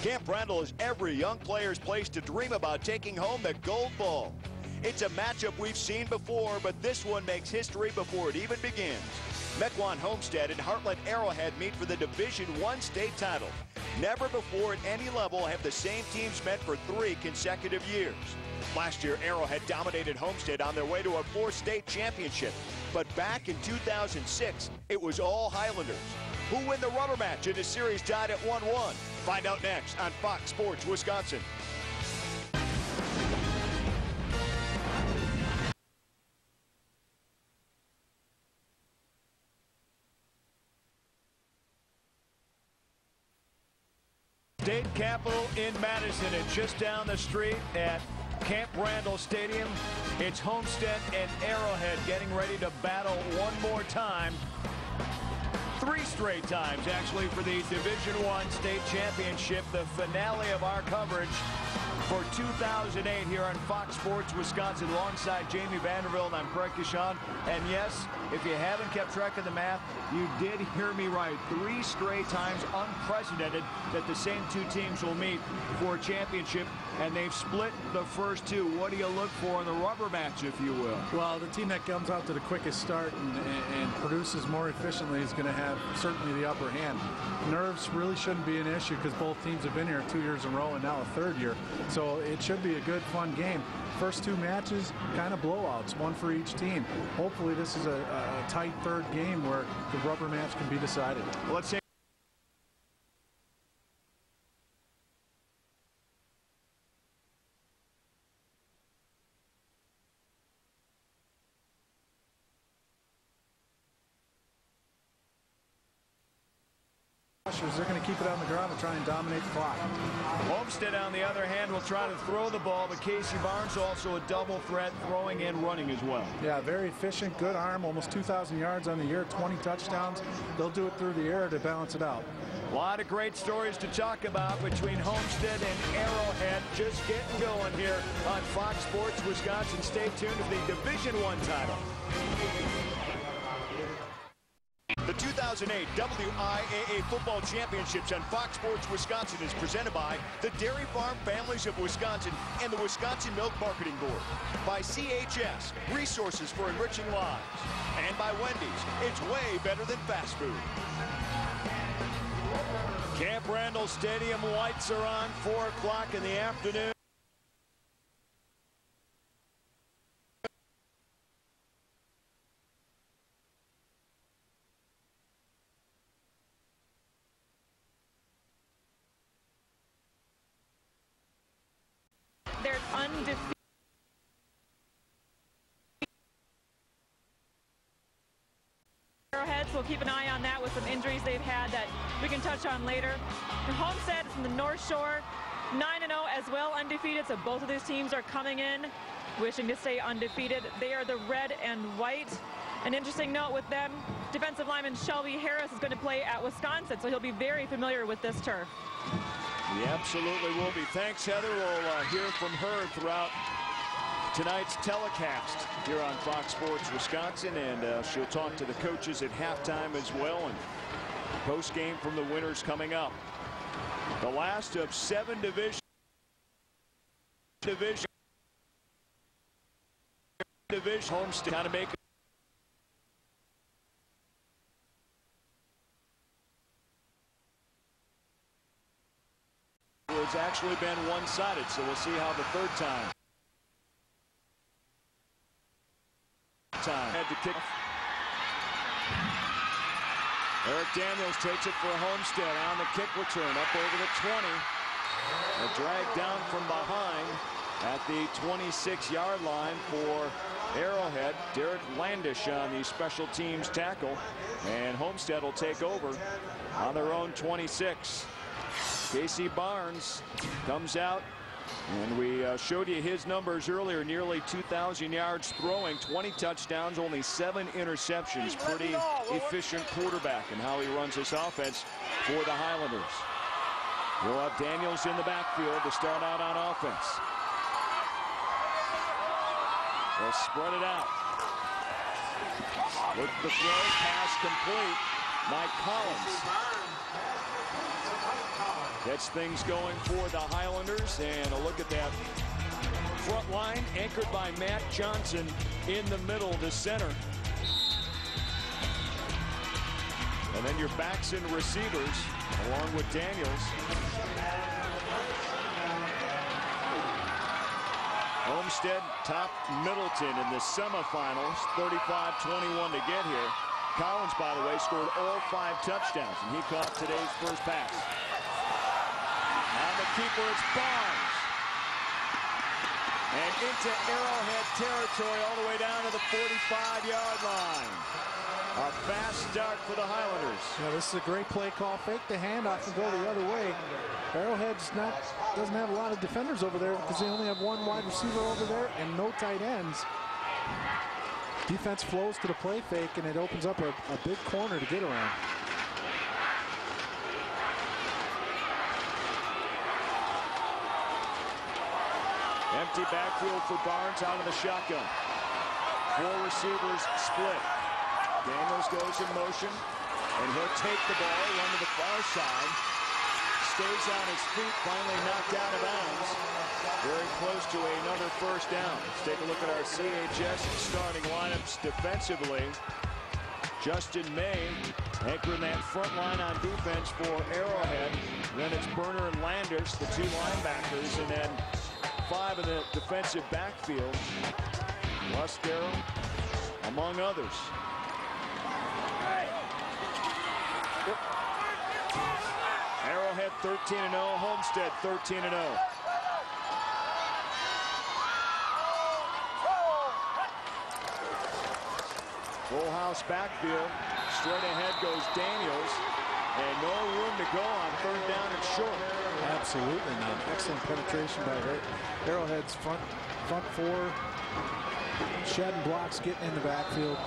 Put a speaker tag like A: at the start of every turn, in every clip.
A: Camp Randall is every young player's place to dream about taking home the gold ball. It's a matchup we've seen before, but this one makes history before it even begins. Mequon Homestead and Heartland Arrowhead meet for the Division I state title. Never before at any level have the same teams met for 3 consecutive years. Last year, Arrowhead dominated Homestead on their way to a 4th state championship. But back in 2006, it was all Highlanders. Who win the rubber match in a series tied at 1-1? Find out next on Fox Sports Wisconsin.
B: State Capitol in Madison, and just down the street at Camp Randall Stadium, it's Homestead and Arrowhead getting ready to battle one more time. 3 straight times, actually, for the Division I state championship, the finale of our coverage for 2008 here on Fox Sports Wisconsin, alongside Jamie Vanderbilt. I'm Craig Kishon. And yes, if you haven't kept track of the math, you did hear me right. 3 straight times, unprecedented, that the same 2 teams will meet for a championship, and they've split the first 2. What do you look for in the rubber match, if you will?
C: Well, the team that comes out to the quickest start and produces more efficiently is going to have certainly the upper hand. Nerves really shouldn't be an issue because both teams have been here 2 years in a row and now a 3rd year. So it should be a good, fun game. First 2 matches, kind of blowouts, 1 for each team. Hopefully this is a tight 3rd game where the rubber match can be decided.
B: Well, let's see.
C: They're going to keep it on the ground and try and dominate the clock.
B: Homestead, on the other hand, will try to throw the ball, but Casey Barnes also a double threat, throwing and running as well.
C: Yeah, very efficient, good arm, almost 2,000 yards on the year, 20 touchdowns. They'll do it through the air to balance it out.
B: A lot of great stories to talk about between Homestead and Arrowhead. Just getting going here on Fox Sports Wisconsin. Stay tuned to the Division I title.
A: The 2008 WIAA Football Championships on Fox Sports Wisconsin is presented by the Dairy Farm Families of Wisconsin and the Wisconsin Milk Marketing Board. By CHS, resources for enriching lives. And by Wendy's, it's way better than fast food.
B: Camp Randall Stadium lights are on, 4 o'clock in the afternoon.
D: They're undefeated. Arrowheads, we'll keep an eye on that with some injuries they've had that we can touch on later. The Homestead from the North Shore, 9-0 as well, undefeated. So both of these teams are coming in wishing to stay undefeated. They are the red and white. An interesting note with them, defensive lineman Shelby Harris is going to play at Wisconsin, so he'll be very familiar with this turf.
B: He absolutely will be. Thanks, Heather. We'll hear from her throughout tonight's telecast here on Fox Sports Wisconsin, and she'll talk to the coaches at halftime as well, and post-game from the winners coming up. The last of 7 division Homestead kind of make it's actually been one-sided, so we'll see how the 3rd time. Had to kick. Eric Daniels takes it for Homestead on the kick return up over the 20. A drag down from behind at the 26-yard line for Arrowhead. Derek Landish on the special teams tackle, and Homestead will take over on their own 26. Casey Barnes comes out, and we showed you his numbers earlier. Nearly 2,000 yards throwing, 20 touchdowns, only 7 interceptions. Pretty efficient quarterback in how he runs this offense for the Highlanders. We'll have Daniels in the backfield to start out on offense. They'll spread it out. With the throw, pass complete. Mike Collins. Gets things going for the Highlanders, and a look at that front line anchored by Matt Johnson in the middle, the center. And then your backs and receivers along with Daniels. Homestead topped Middleton in the semifinals, 35-21 to get here. Collins, by the way, scored all 5 touchdowns, and he caught today's first pass. On the keeper, it's Barnes. And into Arrowhead territory all the way down to the 45-yard line. A fast start for the Highlanders.
C: Yeah, this is a great play call. Fake the handoff and go the other way. Arrowhead's doesn't have a lot of defenders over there because they only have 1 wide receiver over there and no tight ends. Defense flows to the play fake, and it opens up a big corner to get around.
B: Empty backfield for Barnes out of the shotgun. 4 receivers split. Daniels goes in motion, and he'll take the ball, run to the far side. Stays on his feet, finally knocked out of bounds. Very close to another first down. Let's take a look at our CHS starting lineups defensively. Justin May anchoring that front line on defense for Arrowhead. Then it's Burner and Landers, the 2 linebackers, and then 5 in the defensive backfield. Lustero, among others. Arrowhead 13-0, Homestead 13-0. Full house backfield. Straight ahead goes Daniels. And no room to go on 3rd down and short.
C: Absolutely not. Excellent penetration by Arrowhead's front 4. Shedding blocks, getting in the backfield.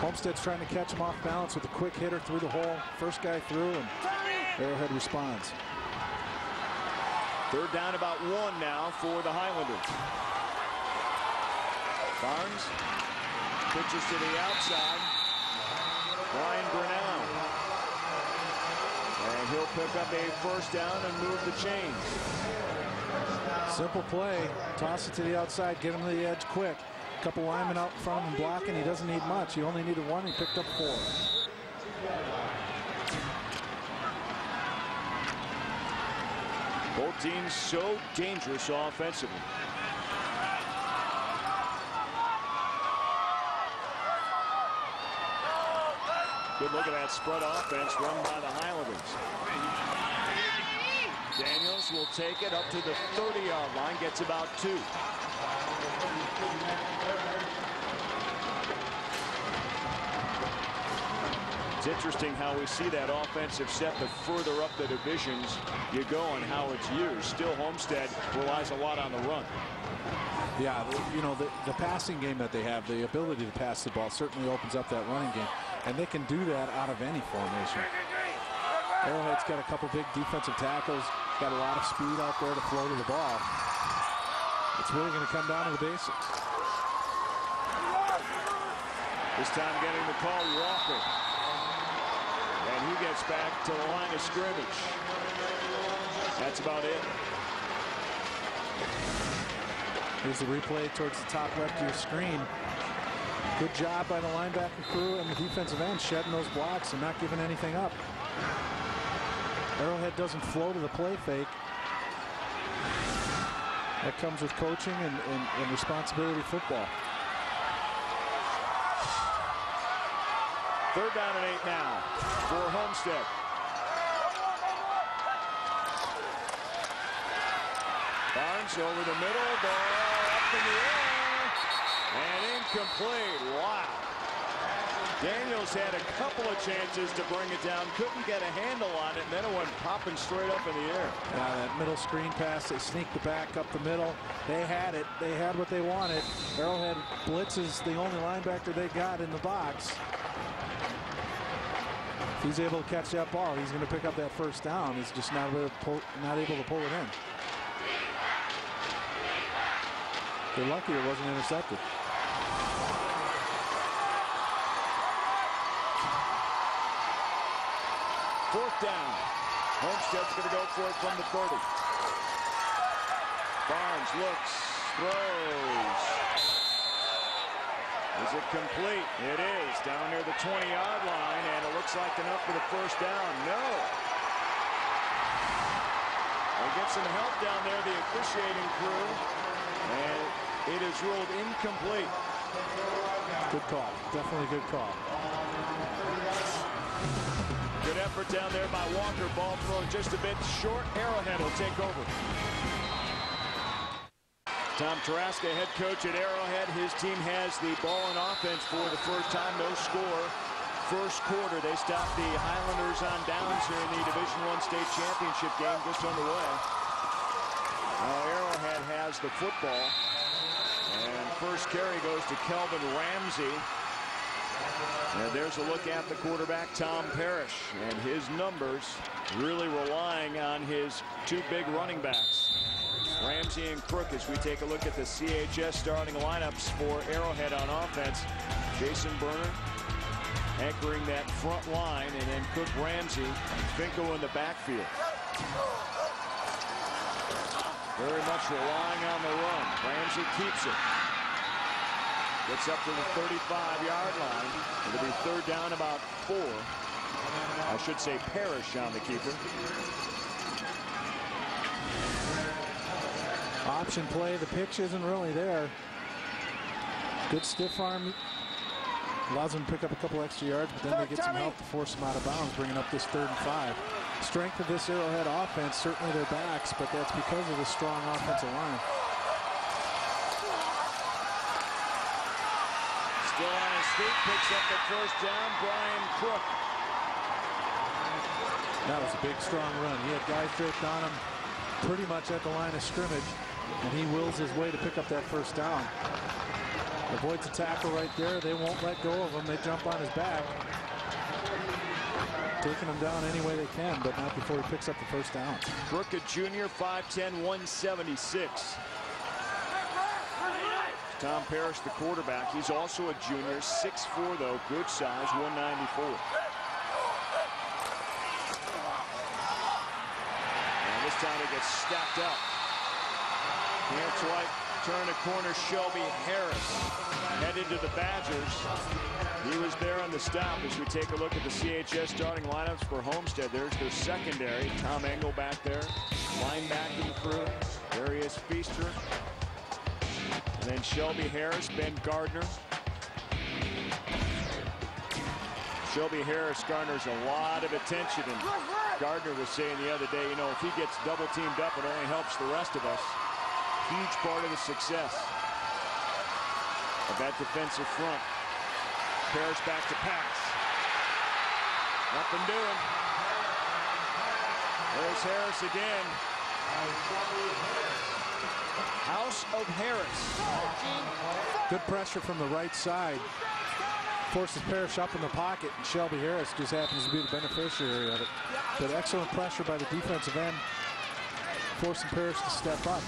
C: Homestead's trying to catch him off balance with a quick hitter through the hole. First guy through, and Arrowhead responds.
B: 3rd down, about 1 now for the Highlanders. Barnes pitches to the outside. Ryan Brunel. And he'll pick up a first down and move the chains.
C: Simple play. Toss it to the outside. Get him to the edge quick. A couple linemen out in front of him blocking. He doesn't need much. He only needed 1. He picked up 4.
B: Both teams so dangerous offensively. Good look at that spread offense run by the Highlanders. Daniels will take it up to the 30-yard line, gets about 2. It's interesting how we see that offensive set the further up the divisions you go and how it's used. Still, Homestead relies a lot on the run.
C: Yeah, you know, the passing game that they have, the ability to pass the ball certainly opens up that running game. And they can do that out of any formation. Arrowhead's got a couple big defensive tackles, got a lot of speed out there to flow to the ball. It's really going to come down to the basics.
B: This time getting the call, Walker. And he gets back to the line of scrimmage. That's about it.
C: Here's the replay towards the top left of your screen. Good job by the linebacker crew and the defensive end shedding those blocks and not giving anything up. Arrowhead doesn't flow to the play fake. That comes with coaching and responsibility football.
B: 3rd down and 8 now for Homestead. Barnes over the middle, ball up in the air, and incomplete. Wow. Daniels had a couple of chances to bring it down, couldn't get a handle on it, and then it went popping straight up in the air.
C: Yeah, that middle screen pass, they sneaked the back up the middle. They had it. They had what they wanted. Arrowhead blitzes the only linebacker they got in the box. If he's able to catch that ball, he's going to pick up that first down. He's just not able to pull it in. They're lucky it wasn't intercepted.
B: Fourth down. Homestead Homestead's going to go for it from the 30. Barnes looks, throws. Is it complete? It is. Down near the 20-yard line, and it looks like enough for the first down. No. They get some help down there, the officiating crew, and it is ruled incomplete.
C: Good call. Definitely good call.
B: Good effort down there by Walker. Ball thrown just a bit short. Arrowhead will take over. Tom Taraska, head coach at Arrowhead. His team has the ball on offense for the first time. No score. First quarter, they stopped the Highlanders on downs here in the Division I state championship game just underway. Now Arrowhead has the football. And first carry goes to Kelvin Ramsey. And there's a look at the quarterback, Tom Parrish, and his numbers really relying on his two big running backs, Ramsey and Crook, as we take a look at the CHS starting lineups for Arrowhead on offense. Jason Berner anchoring that front line, and then Cook, Ramsey, Finko in the backfield. Very much relying on the run. Ramsey keeps it. Gets up to the 35-yard line. It'll be third down, about 4. I should say Parrish on the keeper.
C: Option play. The pitch isn't really there. Good stiff arm. Allows them to pick up a couple extra yards, but then they get some help to force them out of bounds, bringing up this 3rd and 5. Strength of this Arrowhead offense, certainly their backs, but that's because of the strong offensive line.
B: Still on his feet, picks up the first down, Brian Crook.
C: That was a big, strong run. He had guys draped on him pretty much at the line of scrimmage, and he wills his way to pick up that first down. Avoids a tackle right there. They won't let go of him. They jump on his back, taking him down any way they can, but not before he picks up the first down.
B: Crook, a junior, 5'10", 176. Tom Parrish, the quarterback. He's also a junior, 6'4", though, good size, 194. And this time it gets stacked up. Terrence White turn a corner. Shelby Harris headed to the Badgers. He was there on the stop as we take a look at the CHS starting lineups for Homestead. There's their secondary. Tom Engel back there. Linebacking crew. Darius Feaster. And then Shelby Harris, Ben Gardner. Shelby Harris garners a lot of attention, and Gardner was saying the other day, you know, if he gets double teamed up, it only helps the rest of us. Huge part of the success of that defensive front. Parrish back to pass. Nothing doing. There's Harris again. House of Harris.
C: Good pressure from the right side. Forces Parrish up in the pocket, and Shelby Harris just happens to be the beneficiary of it. But excellent pressure by the defensive end, forcing Parrish to step up.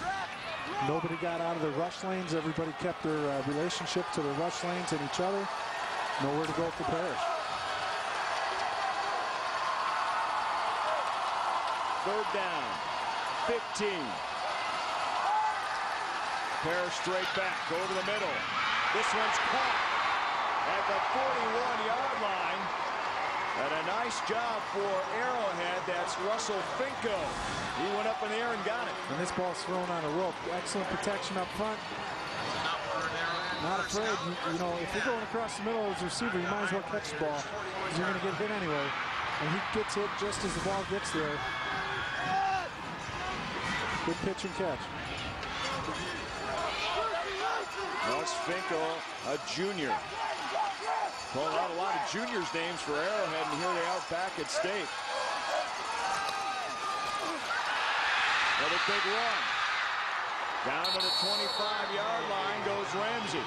C: Nobody got out of the rush lanes. Everybody kept their relationship to the rush lanes and each other. Nowhere to go for Parrish.
B: Third down, 15. Parrish straight back, over the middle. This one's caught at the 41-yard line. And a nice job for Arrowhead. That's Russell Finko. He went up in the air and got it.
C: And this ball's thrown on a rope. Excellent protection up front. Not afraid. You know, if you're going across the middle as a receiver, you might as well catch the ball, because you're going to get hit anyway. And he gets hit just as the ball gets there. Good pitch and catch.
B: Russ Finko, a junior. Pulling out a lot of juniors' names for Arrowhead, and here they are back at state. Another big run. Down to the 25-yard line goes Ramsey.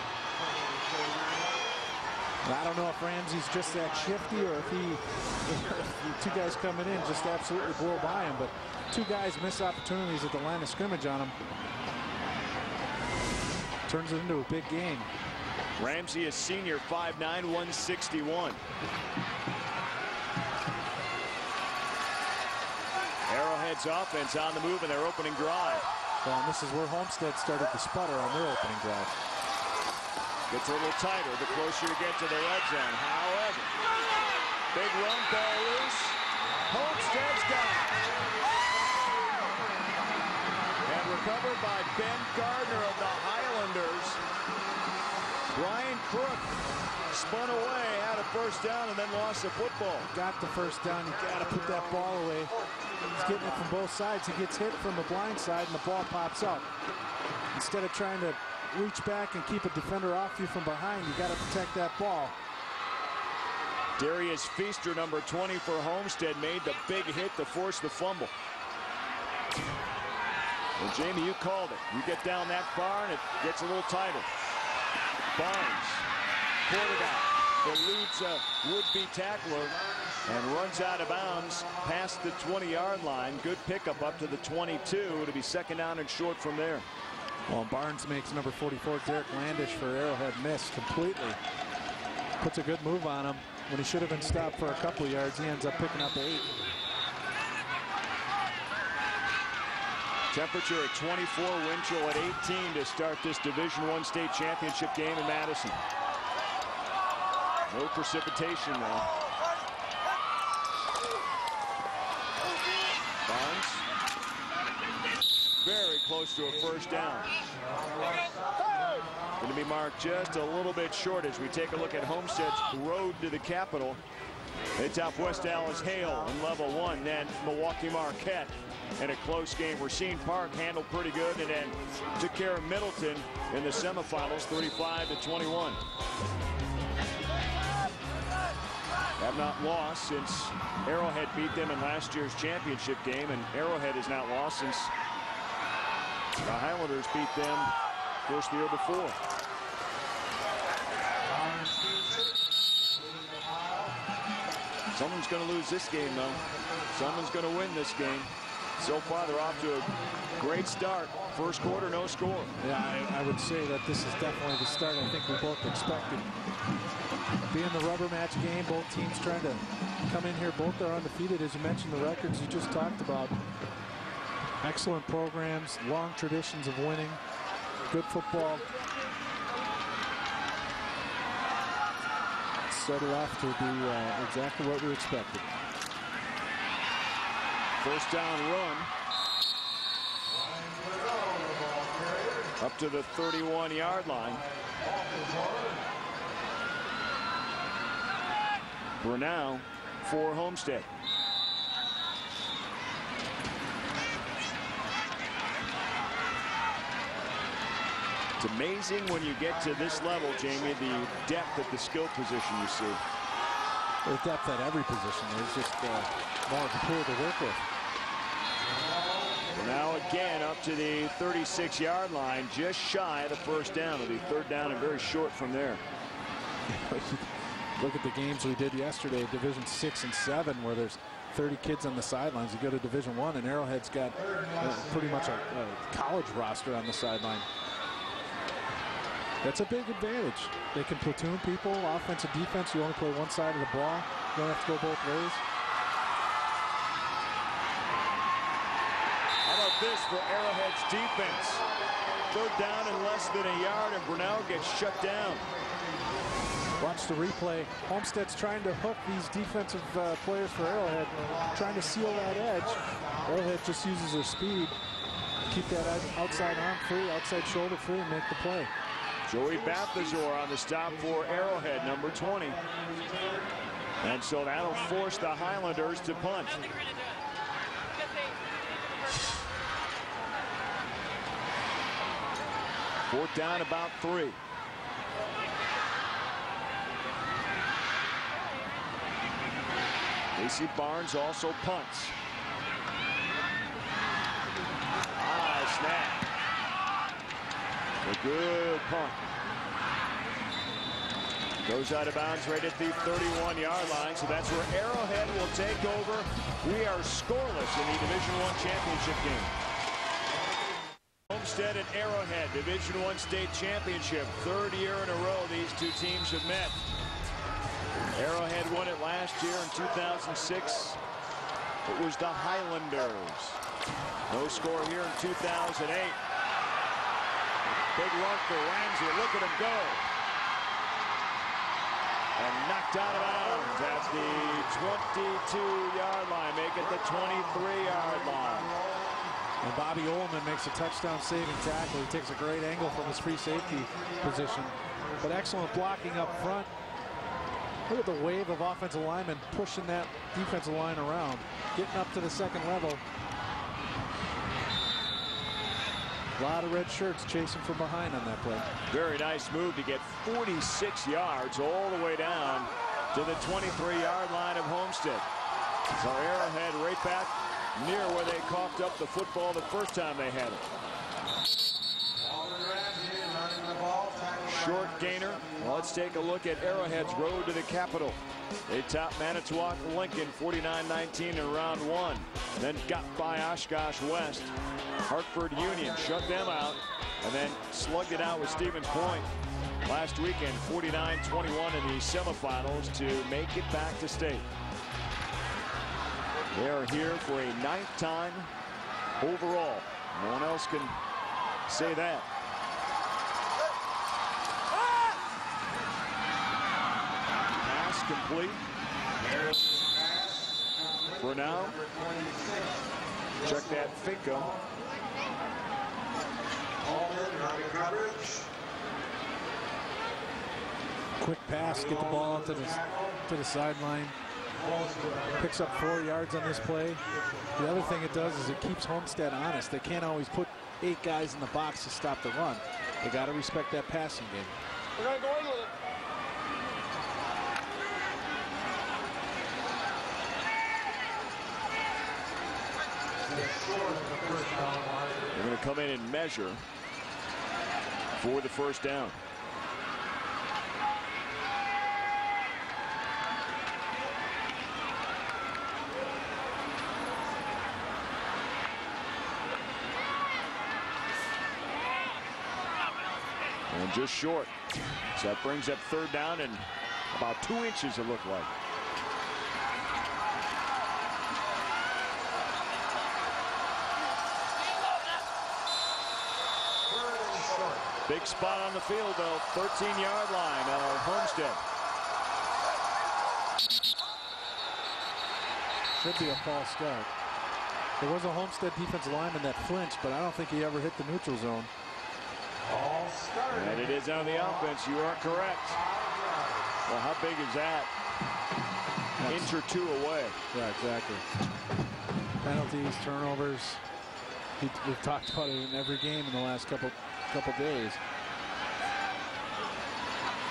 C: I don't know if Ramsey's just that shifty, or if the two guys coming in just absolutely blow by him, but two guys miss opportunities at the line of scrimmage on him. Turns it into a big game.
B: Ramsey is senior, 5'9", 161. Arrowhead's offense on the move in their opening drive.
C: Well, and this is where Homestead started to sputter on their opening drive.
B: Gets a little tighter the closer you get to the red zone. However, big run, ball loose. Homestead's got it. And recovered by Ben Gardner of the Highlanders. Brian Crook spun away, had a first down, and then lost the football.
C: Got the first down. You got to put that ball away. He's getting it from both sides. He gets hit from the blind side, and the ball pops up. Instead of trying to reach back and keep a defender off you from behind, you got to protect that ball.
B: Darius Feaster, number 20 for Homestead, made the big hit to force the fumble. Well, Jamie, you called it. You get down that far, and it gets a little tighter. Barnes, quarterback, eludes a would-be tackler and runs out of bounds past the 20-yard line. Good pickup up to the 22 to be second down and short from there.
C: Well, Barnes makes number 44, Derek Landish for Arrowhead, miss completely. Puts a good move on him. When he should have been stopped for a couple of yards, he ends up picking up 8.
B: Temperature at 24, wind chill at 18 to start this Division I state championship game in Madison. No precipitation though. Barnes. Very close to a first down. Going to be marked just a little bit short as we take a look at Homestead's road to the Capitol. It's out West Dallas Hale in level 1, then Milwaukee Marquette. In a close game, Racine Park handled pretty good and then took care of Middleton in the semifinals, 35-21. Have not lost since Arrowhead beat them in last year's championship game, and Arrowhead has not lost since the Highlanders beat them, of course, the year before. Someone's going to lose this game, though. Someone's going to win this game. So far, they're off to a great start. First quarter, no score.
C: Yeah, I would say that this is definitely the start I think we both expected. Being the rubber match game, both teams trying to come in here. Both are undefeated. As you mentioned, the records you just talked about. Excellent programs, long traditions of winning, good football. Started off to be exactly what we expected.
B: First down run. Up to the 31-yard line. Brunau for Homestead. It's amazing when you get to this level, Jamie, the depth at the skill position you see.
C: There's depth at every position. There's just more of a pool to work with.
B: Now again up to the 36-yard line, just shy of the first down. It'll be third down and very short from there.
C: Look at the games we did yesterday, Division 6 and 7, where there's 30 kids on the sidelines. You go to Division 1, and Arrowhead's got pretty much a college roster on the sideline. That's a big advantage. They can platoon people, offense and defense. You only play one side of the ball. You don't have to go both ways.
B: How about this for Arrowhead's defense? Third down and less than a yard, and Brunel gets shut down.
C: Watch the replay. Homestead's trying to hook these defensive players for Arrowhead, trying to seal that edge. Arrowhead just uses their speed, keep that outside arm free, outside shoulder free, and make the play.
B: Joey Balthazar on the stop for Arrowhead, number 20. And so that'll force the Highlanders to punt. Fourth down, about 3. Casey Barnes also punts. Snap. A good punt. Goes out of bounds right at the 31-yard line, so that's where Arrowhead will take over. We are scoreless in the Division I championship game. Homestead and Arrowhead, Division I state championship. Third year in a row these two teams have met. Arrowhead won it last year in 2006. It was the Highlanders. No score here in 2008. Big run for Ramsey. Look at him go. And knocked out of bounds at the 22-yard line. Make it the 23-yard line.
C: And Bobby Ullman makes a touchdown saving tackle. He takes a great angle from his free safety position. But excellent blocking up front. Look at the wave of offensive linemen pushing that defensive line around. Getting up to the second level. A lot of red shirts chasing from behind on that play.
B: Very nice move to get 46 yards all the way down to the 23-yard line of Homestead. So Arrowhead right back near where they coughed up the football the first time they had it. Short gainer. Well, let's take a look at Arrowhead's road to the Capitol. They topped Manitowoc Lincoln 49-19 in round one. Then got by Oshkosh West. Hartford Union shut them out and then slugged it out with Stevens Point last weekend 49-21 in the semifinals to make it back to state. They are here for a 9th time overall. No one else can say that. Pass complete. For now, check that Finko.
C: Quick pass, get the ball to the sideline. Picks up 4 yards on this play. The other thing it does is it keeps Homestead honest. They can't always put 8 guys in the box to stop the run. They got to respect that passing game.
E: We're going to go in with it.
B: They're going to come in and measure for the first down. And just short. So that brings up third down and about 2 inches it looked like. Big spot on the field, though. 13-yard line of Homestead.
C: Should be a false start. There was a Homestead defensive lineman that flinched, but I don't think he ever hit the neutral zone.
B: And it is on the offense. You are correct. Well, how big is that? Inch or two away.
C: Yeah, exactly. Penalties, turnovers. We've talked about it in every game in the last couple days.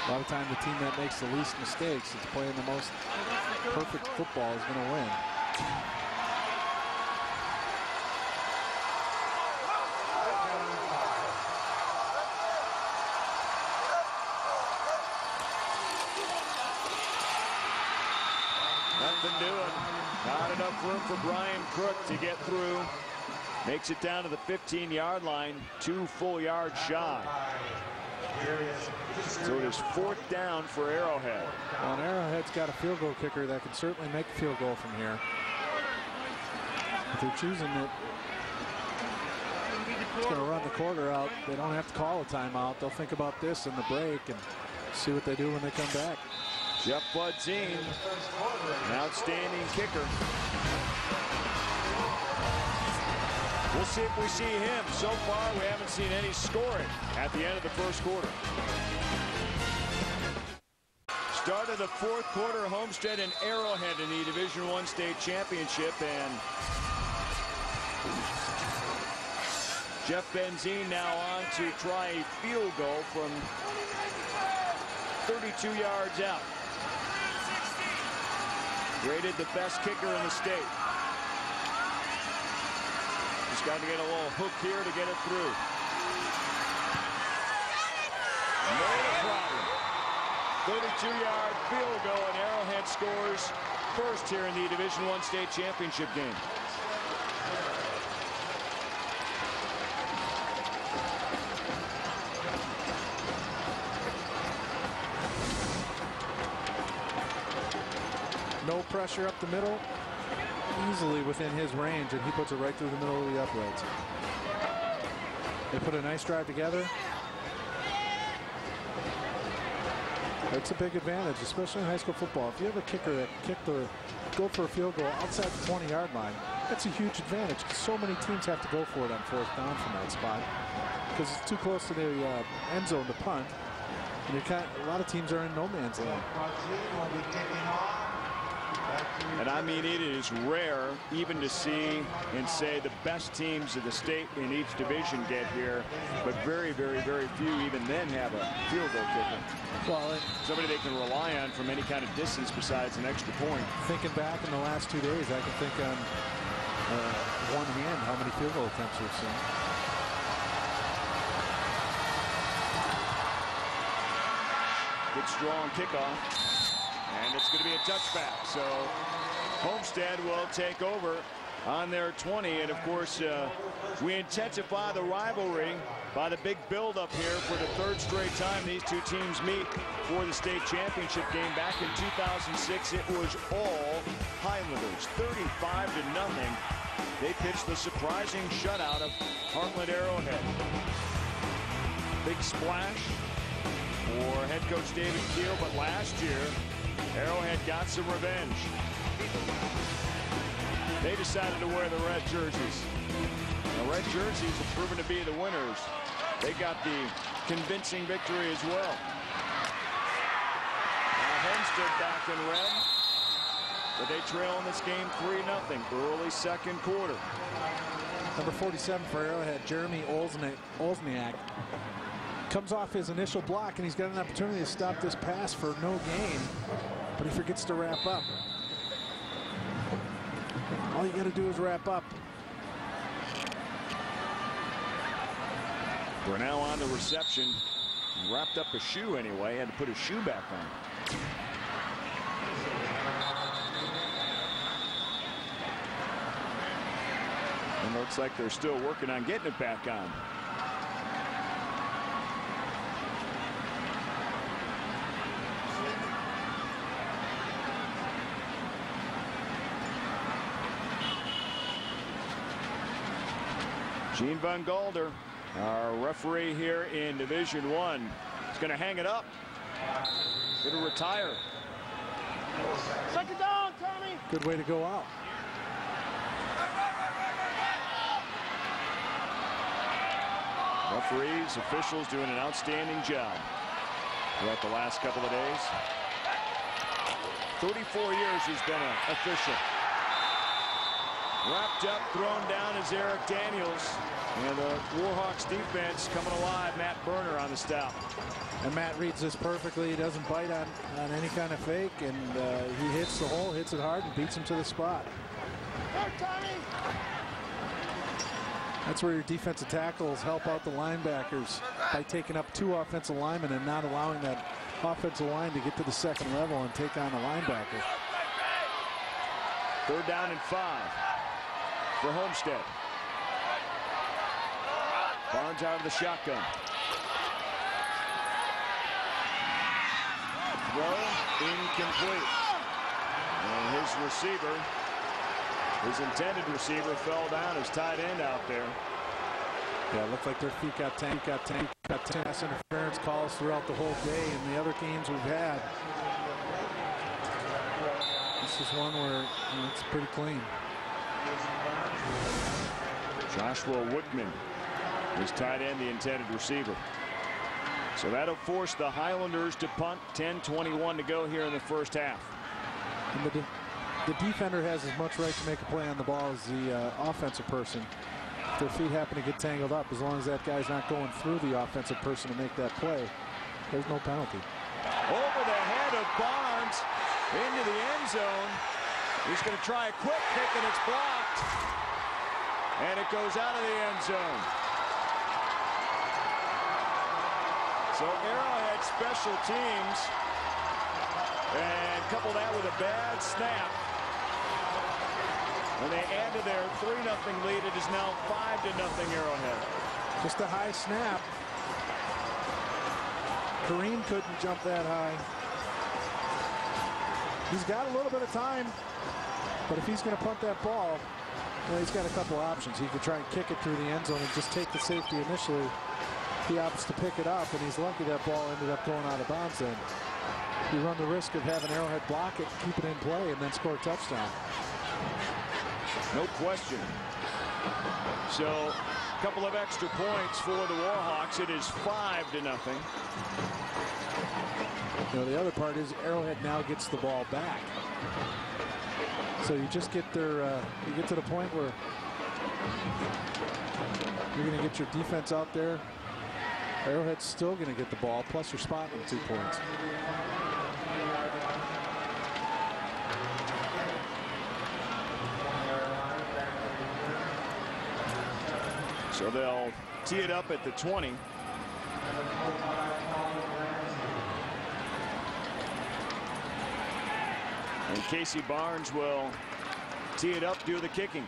C: A lot of times the team that makes the least mistakes, it's playing the most perfect football, is going to win.
B: Nothing doing. Not enough room for Brian Crook to get through. Makes it down to the 15-yard line, 2 full yards shy. So it is 4th down for Arrowhead.
C: Well, and Arrowhead's got a field goal kicker that can certainly make a field goal from here. If they're choosing it, it's going to run the quarter out. They don't have to call a timeout. They'll think about this in the break and see what they do when they come back.
B: Jeff Budzine, an outstanding kicker. We'll see if we see him. So far, we haven't seen any scoring at the end of the first quarter. Start of the 4th quarter, Homestead and Arrowhead in the Division I state championship. And Jeff Benzine now on to try a field goal from 32 yards out. Rated the best kicker in the state. Just got to get a little hook here to get it through. No problem. 32-yard field goal, and Arrowhead scores first here in the Division I state championship game.
C: No pressure up the middle. easily within his range, and he puts it right through the middle of the uprights. They put a nice drive together. That's a big advantage, especially in high school football. If you have a kicker that go for a field goal outside the 20-yard line, that's a huge advantage because so many teams have to go for it on 4th down from that spot because it's too close to the end zone to punt. And a lot of teams are in no man's land.
B: And I mean, it is rare even to see and say the best teams of the state in each division get here, but very, very, very few even then have a field goal kicker.
C: Well,
B: somebody they can rely on from any kind of distance besides an extra point.
C: Thinking back in the last 2 days, I can think on one hand how many field goal attempts we've seen.
B: Good strong kickoff. And it's going to be a touchback. So Homestead will take over on their 20. And of course, we intensify the rivalry by the big build-up here for the 3rd straight time these two teams meet for the state championship game. Back in 2006, it was all Highlanders, 35-0. They pitched the surprising shutout of Heartland Arrowhead. Big splash for head coach David Keel, but last year, Arrowhead got some revenge. They decided to wear the red jerseys. The red jerseys have proven to be the winners. They got the convincing victory as well. Now Homestead back in red, but they trail in this game 3-0 early 2nd quarter.
C: Number 47 for Arrowhead, Jeremy Olsniak, comes off his initial block, and he's got an opportunity to stop this pass for no gain, but he forgets to wrap up. All you got to do is wrap up.
B: We're now on the reception. He wrapped up a shoe anyway, had to put his shoe back on. And it looks like they're still working on getting it back on. Gene Van Galder, our referee here in Division I, is going to hang it up. Going to retire.
E: 2nd down, Tommy.
C: Good way to go out.
B: Referees, officials doing an outstanding job throughout the last couple of days. 34 years he's been an official. Wrapped up, thrown down is Eric Daniels. And the Warhawks defense coming alive. Matt Berner on the stop.
C: And Matt reads this perfectly. He doesn't bite on any kind of fake, and he hits the hole, hits it hard, and beats him to the spot. That's where your defensive tackles help out the linebackers by taking up 2 offensive linemen and not allowing that offensive line to get to the 2nd level and take on a linebacker.
B: 3rd down and 5 for Homestead. Barnes out of the shotgun. Throw incomplete. And his receiver, his intended receiver, fell down as tight end out there.
C: Yeah, it looked like their feet got tanked. Pass interference calls throughout the whole day in the other games we've had. This is one where it's pretty clean.
B: Joshua Woodman is tight end, the intended receiver. So that'll force the Highlanders to punt. 10:21 to go here in the 1st half.
C: And the defender has as much right to make a play on the ball as the offensive person. If their feet happen to get tangled up, as long as that guy's not going through the offensive person to make that play, there's no penalty.
B: Over the head of Barnes into the end zone. He's going to try a quick kick, and it's blocked. And it goes out of the end zone. So Arrowhead special teams, and couple that with a bad snap. And they add to their 3-0 lead. It is now 5-0 Arrowhead.
C: Just a high snap. Kareem couldn't jump that high. He's got a little bit of time. But if he's going to punt that ball, well, he's got a couple options. He could try and kick it through the end zone and just take the safety initially. He opts to pick it up, and he's lucky that ball ended up going out of bounds then. You run the risk of having Arrowhead block it, keep it in play, and then score a touchdown.
B: No question. So a couple of extra points for the Warhawks. It is 5-0.
C: You know, the other part is Arrowhead now gets the ball back. So you just get their, you get to the point where you're going to get your defense out there. Arrowhead's still going to get the ball, plus you're spotting 2 points.
B: So they'll tee it up at the 20. And Casey Barnes will tee it up, do the kicking.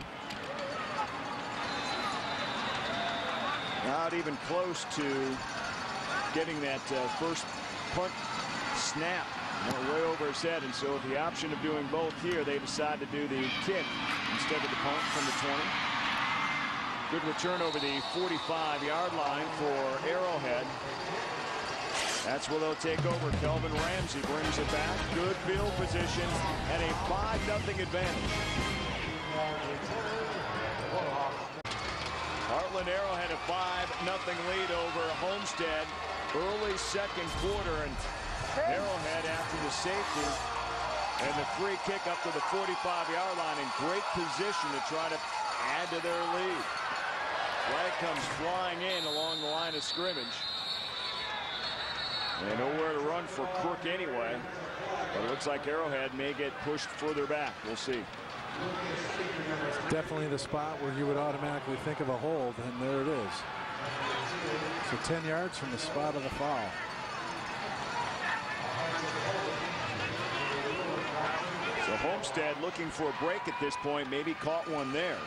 B: Not even close to getting that first punt snap. Way over his head, and so with the option of doing both here, they decide to do the kick instead of the punt from the 20. Good return over the 45-yard line for Arrowhead. That's where they'll take over. Kelvin Ramsey brings it back. Good field position and a 5-0 advantage. Heartland Arrowhead a 5-0 lead over Homestead. Early second quarter, and Arrowhead after the safety and the free kick up to the 45-yard line in great position to try to add to their lead. Flag comes flying in along the line of scrimmage. And nowhere to run for Crook anyway. But it looks like Arrowhead may get pushed further back. We'll see.
C: Definitely the spot where you would automatically think of a hold, and there it is. So 10 yards from the spot of the foul.
B: So Homestead looking for a break at this point, maybe caught one there.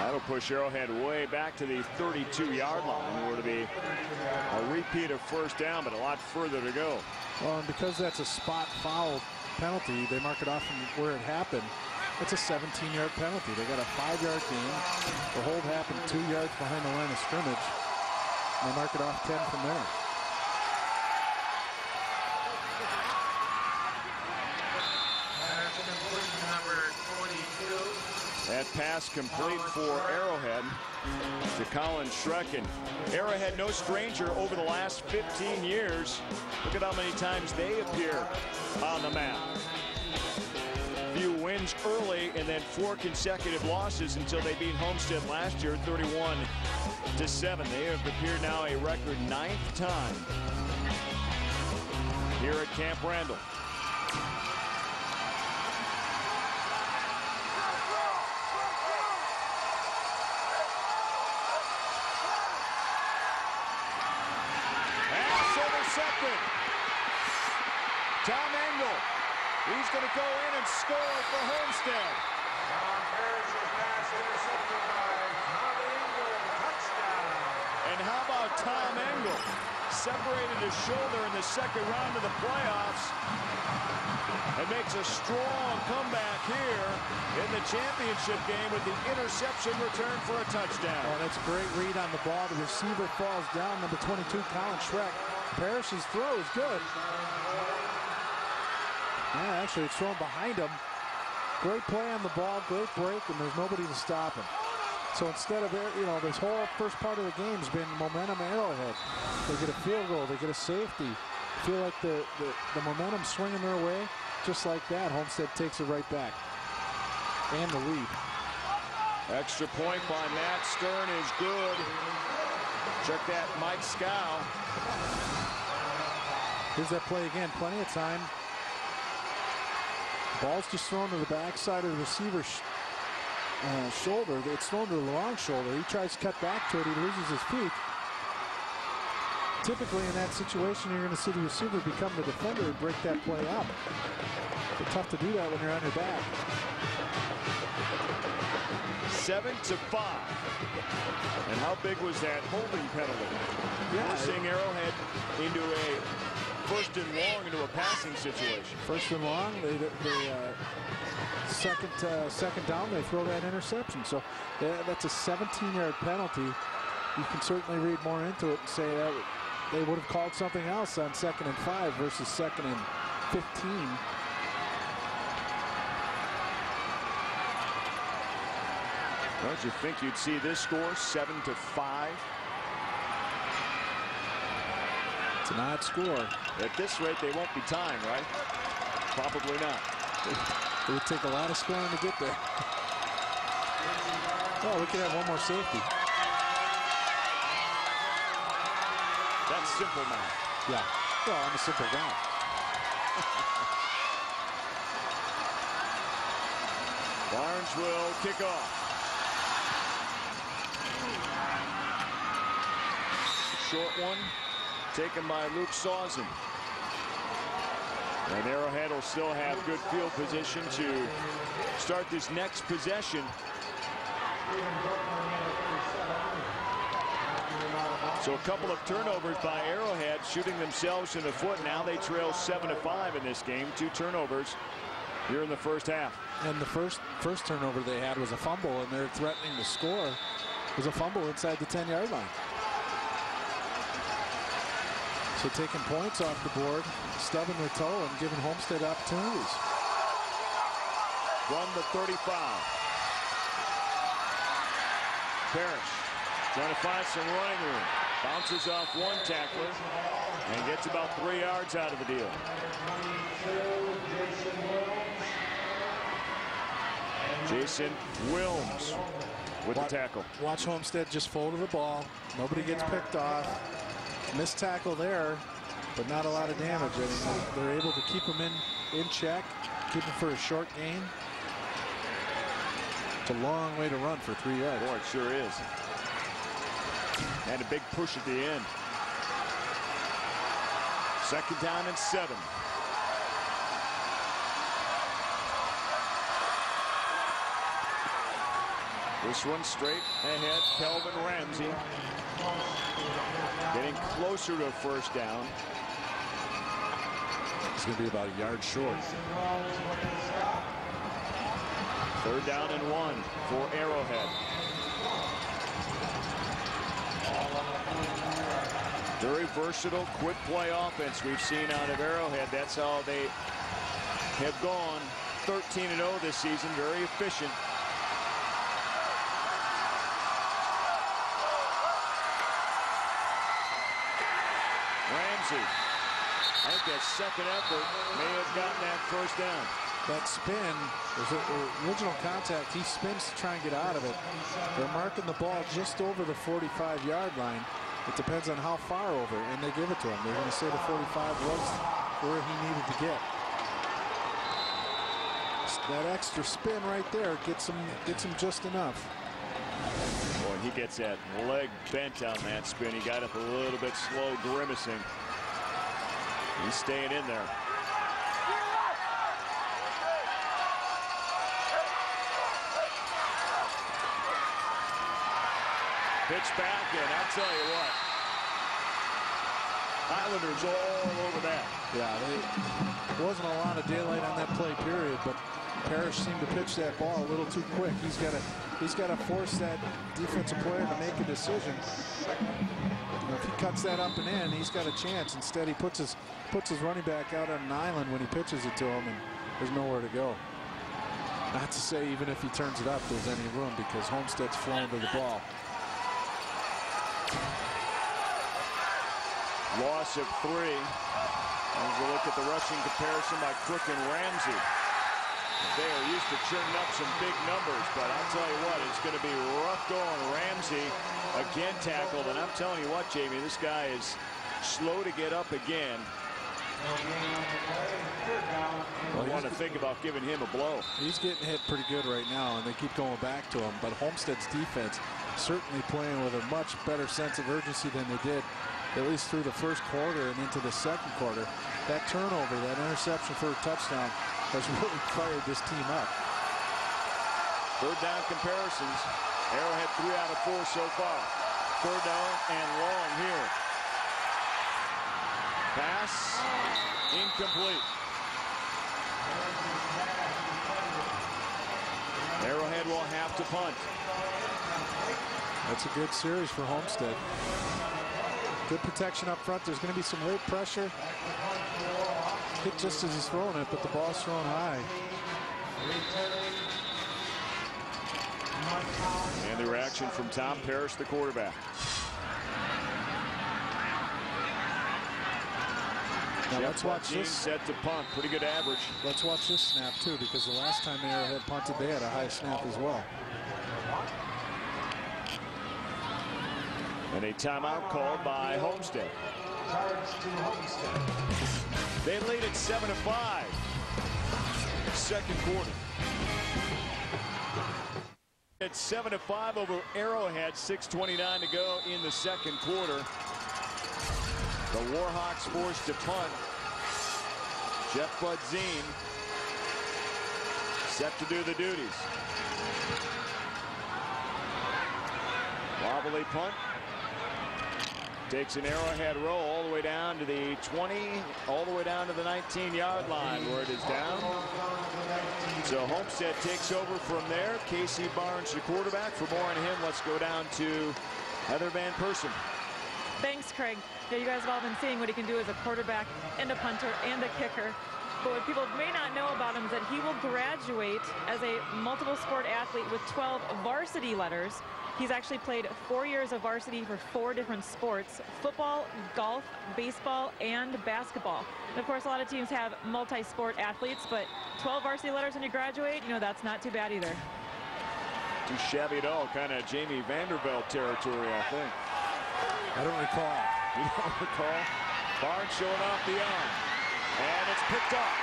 B: That'll push Arrowhead way back to the 32-yard line, where to be a repeat of first down, but a lot further to go.
C: Well, and because that's a spot foul penalty, they mark it off from where it happened. It's a 17-yard penalty. They got a 5-yard gain. The hold happened 2 yards behind the line of scrimmage. And they mark it off 10 from there.
B: That pass complete for Arrowhead to Colin Schrecken. Arrowhead no stranger over the last 15 years. Look at how many times they appear on the map. Few wins early and then 4 consecutive losses until they beat Homestead last year 31-7. They have appeared now a record 9th time here at Camp Randall. Intercepted. Tom Engel. He's going to go in and score for Homestead. And how about Tom Engel? Separated his shoulder in the second round of the playoffs and makes a strong comeback here in the championship game with the interception return for a touchdown.
C: Oh, that's a great read on the ball. The receiver falls down. Number 22, Colin Schreck. Parrish's throw is good. Yeah, actually, it's thrown behind him. Great play on the ball, great break, and there's nobody to stop him. So instead of, you know, this whole first part of the game has been momentum Arrowhead. They get a field goal, they get a safety. Feel like the momentum swinging their way. Just like that, Homestead takes it right back. And the lead.
B: Extra point by Matt Stern is good. Check that, Mike Scow.
C: Here's that play again, plenty of time. Ball's just thrown to the backside of the receiver's shoulder. It's thrown to the long shoulder. He tries to cut back to it. He loses his feet. Typically in that situation, you're going to see the receiver become the defender and break that play up. It's tough to do that when you're on your back.
B: 7-5. And how big was that holding penalty?
C: Yeah.
B: Forcing Arrowhead into a first and long into a passing situation.
E: First and long, second down, they throw that interception. So that's a 17-yard penalty. You can certainly read more into it and say that they would have called something else on 2nd and 5 versus 2nd and 15.
B: Don't you think you'd see this score 7-5?
E: It's an odd score.
B: At this rate, they won't be timed, right? Probably not.
E: It would take a lot of scoring to get there. Oh, we could have one more safety.
B: That's simple math.
E: Yeah. Well, I'm a simple guy.
B: Barnes will kick off. Short one taken by Luke Sausen. And Arrowhead will still have good field position to start this next possession. So a couple of turnovers by Arrowhead, shooting themselves in the foot. Now they trail 7-5 in this game. 2 turnovers here in the first half.
E: And the first turnover they had was a fumble, and they're threatening to score. It was a fumble inside the 10-yard line. So taking points off the board, stubbing their toe, and giving Homestead opportunities.
B: From the 35. Parrish trying to find some running room. Bounces off one tackler and gets about 3 yards out of the deal. Jason Wilms with the tackle.
E: Watch Homestead just fold to the ball. Nobody gets picked off. Missed tackle there, but not a lot of damage. I mean, they're able to keep him in check, keep him for a short gain. It's a long way to run for 3 yards.
B: Boy, it sure is. And a big push at the end. 2nd down and 7. This one straight ahead. Kelvin Ramsey getting closer to a first down.
E: It's going to be about a yard short.
B: 3rd down and 1 for Arrowhead. Very versatile, quick play offense we've seen out of Arrowhead. That's how they have gone 13-0 this season. Very efficient. Ramsey, I think that second effort may have gotten that first down.
E: That spin was the original contact. He spins to try and get out of it. They're marking the ball just over the 45-yard line. It depends on how far over, and they give it to him. They're going to say the 45 was where he needed to get. That extra spin right there gets him just enough.
B: Boy, he gets that leg bent on that spin. He got up a little bit slow, grimacing. He's staying in there. Pitch back, and I'll tell you what, Islanders all over that.
E: Yeah, there wasn't a lot of daylight on that play period, but Parrish seemed to pitch that ball a little too quick. He's got to force that defensive player to make a decision. You know, if he cuts that up and in, he's got a chance. Instead, he puts his running back out on an island when he pitches it to him, and there's nowhere to go. Not to say even if he turns it up, there's any room, because Homestead's flown to the ball.
B: Loss of 3. As we look at the rushing comparison by Cook and Ramsey. They are used to churning up some big numbers, but I'll tell you what, it's going to be rough going. Ramsey again tackled, and I'm telling you what, Jamie, this guy is slow to get up again. I want to think about giving him a blow.
E: He's getting hit pretty good right now, and they keep going back to him. But Homestead's defense certainly playing with a much better sense of urgency than they did, at least through the first quarter and into the second quarter. That turnover, that interception for a touchdown, has really fired this team up.
B: 3rd down comparisons. Arrowhead 3 out of 4 so far. 3rd down and long here. Pass incomplete. Arrowhead will have to punt.
E: That's a good series for Homestead. Good protection up front. There's going to be some late pressure. Hit just as he's throwing it, but the ball's thrown high.
B: And the reaction from Tom Parrish, the quarterback.
E: Now let's watch this.
B: Set to punt. Pretty good average.
E: Let's watch this snap too, because the last time Arrowhead punted, they had a high snap as well.
B: And a timeout called by Homestead. They lead at 7-5. Second quarter. It's 7-5 over Arrowhead. 6:29 to go in the second quarter. The Warhawks forced to punt. Jeff Budzine set to do the duties. Wobbly punt. Takes an Arrowhead roll all the way down to the 20, all the way down to the 19-yard line where it is down. So Homestead takes over from there. Casey Barnes, the quarterback. For more on him, let's go down to Heather Van Person.
D: Thanks, Craig. Yeah, you guys have all been seeing what he can do as a quarterback and a punter and a kicker. But what people may not know about him is that he will graduate as a multiple sport athlete with 12 varsity letters. He's actually played 4 years of varsity for 4 different sports: football, golf, baseball, and basketball. And of course, a lot of teams have multi-sport athletes, but 12 varsity letters when you graduate, you know, that's not too bad either.
B: Too shabby at all. Kind of Jamie Vanderbilt territory, I think.
E: I don't recall.
B: You don't recall? Barnes showing off the arm. And it's picked up.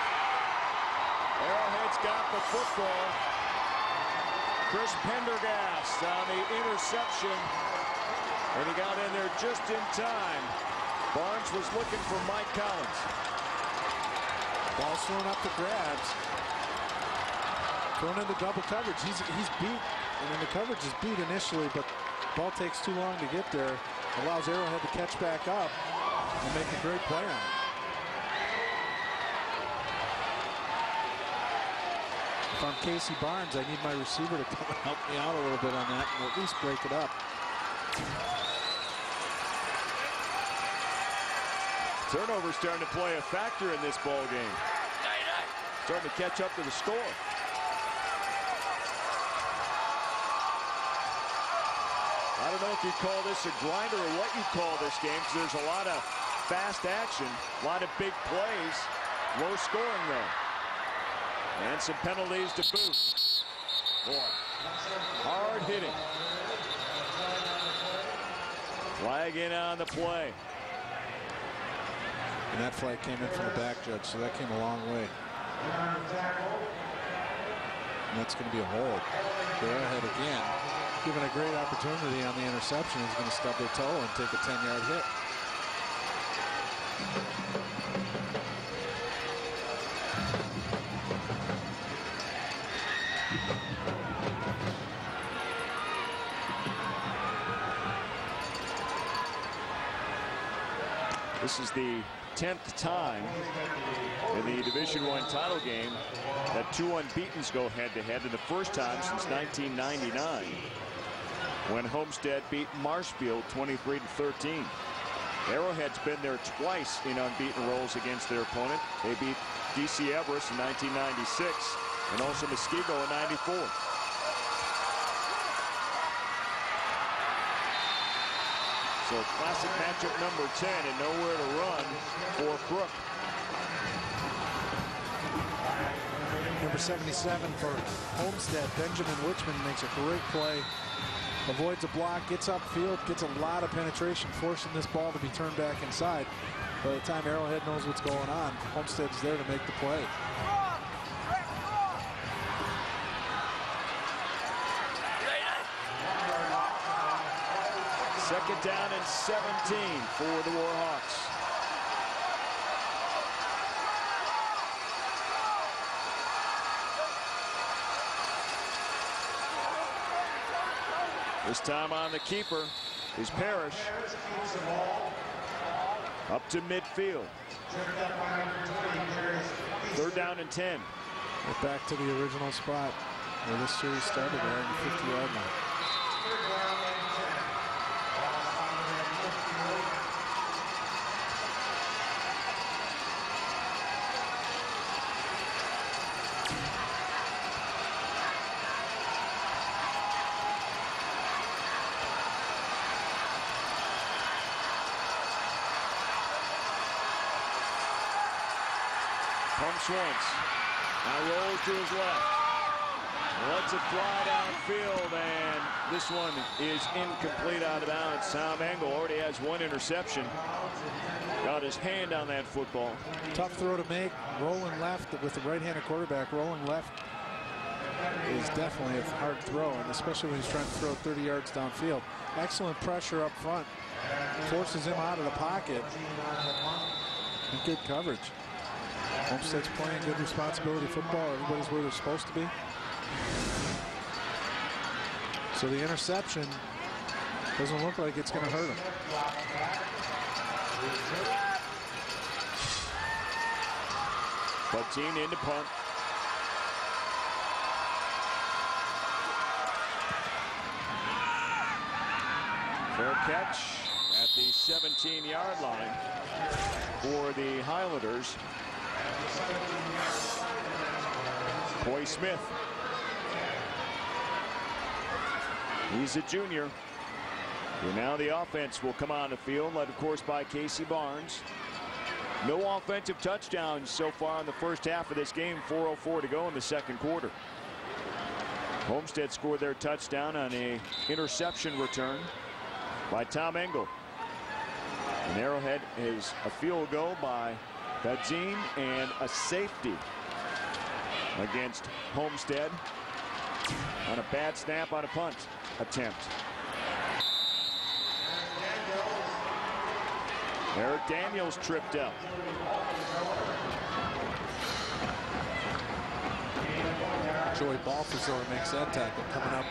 B: Arrowhead's got the football. Chris Pendergast on the interception. And he got in there just in time. Barnes was looking for Mike Collins.
E: Ball's thrown up to grabs. Thrown into double coverage. He's beat. And then the coverage is beat initially, but ball takes too long to get there. Allows Arrowhead to catch back up and make a great play on it. If I'm Casey Barnes, I need my receiver to come and help me out a little bit on that and at least break it up.
B: Turnover starting to play a factor in this ball game. Starting to catch up to the score. I don't know if you call this a grinder or what you call this game, because there's a lot of fast action, a lot of big plays, low scoring though. And some penalties to boot. Boy, hard hitting. Flag in on the play.
E: And that flag came in from the back, Judge, so that came a long way. And that's going to be a hold. Arrowhead again, given a great opportunity on the interception, he's going to stub their toe and take a 10-yard hit.
B: This is the 10th time in the Division I title game that 2 unbeatens go head-to-head, and the first time since 1999 when Homestead beat Marshfield 23-13. Arrowhead's been there twice in unbeaten roles against their opponent. They beat DC Everest in 1996 and also Muskego in 94. So classic matchup number 10 and nowhere to run for Crook.
E: Number 77 for Homestead, Benjamin Wichman, makes a great play. Avoids a block, gets upfield, gets a lot of penetration, forcing this ball to be turned back inside. By the time Arrowhead knows what's going on, Homestead's there to make the play.
B: Second down and 17 for the Warhawks. This time on the keeper is Parrish. Up to midfield. 3rd down and 10.
E: We're back to the original spot where this series started, there on the 50-yard line.
B: Pumps once. Now rolls to his left. Lets it fly downfield, and this one is incomplete, out of bounds. Tom Engel already has 1 interception. Got his hand on that football.
E: Tough throw to make. Rolling left with the right-handed quarterback. Rolling left is definitely a hard throw, and especially when he's trying to throw 30 yards downfield. Excellent pressure up front. Forces him out of the pocket. And good coverage. Homestead's playing good responsibility football. Everybody's where they're supposed to be. So the interception doesn't look like it's going to hurt him.
B: Patine into punt. Fair catch at the 17-yard line for the Highlanders. Coy Smith. He's a junior. And now the offense will come on the field, led of course by Casey Barnes. No offensive touchdowns so far in the first half of this game. 4:04 to go in the second quarter. Homestead scored their touchdown on a interception return by Tom Engel. And Arrowhead is a field goal by Badzine and a safety against Homestead on a bad snap on a punt attempt. Eric Daniels tripped up.
E: Joey Balthazar makes that tackle. Coming up,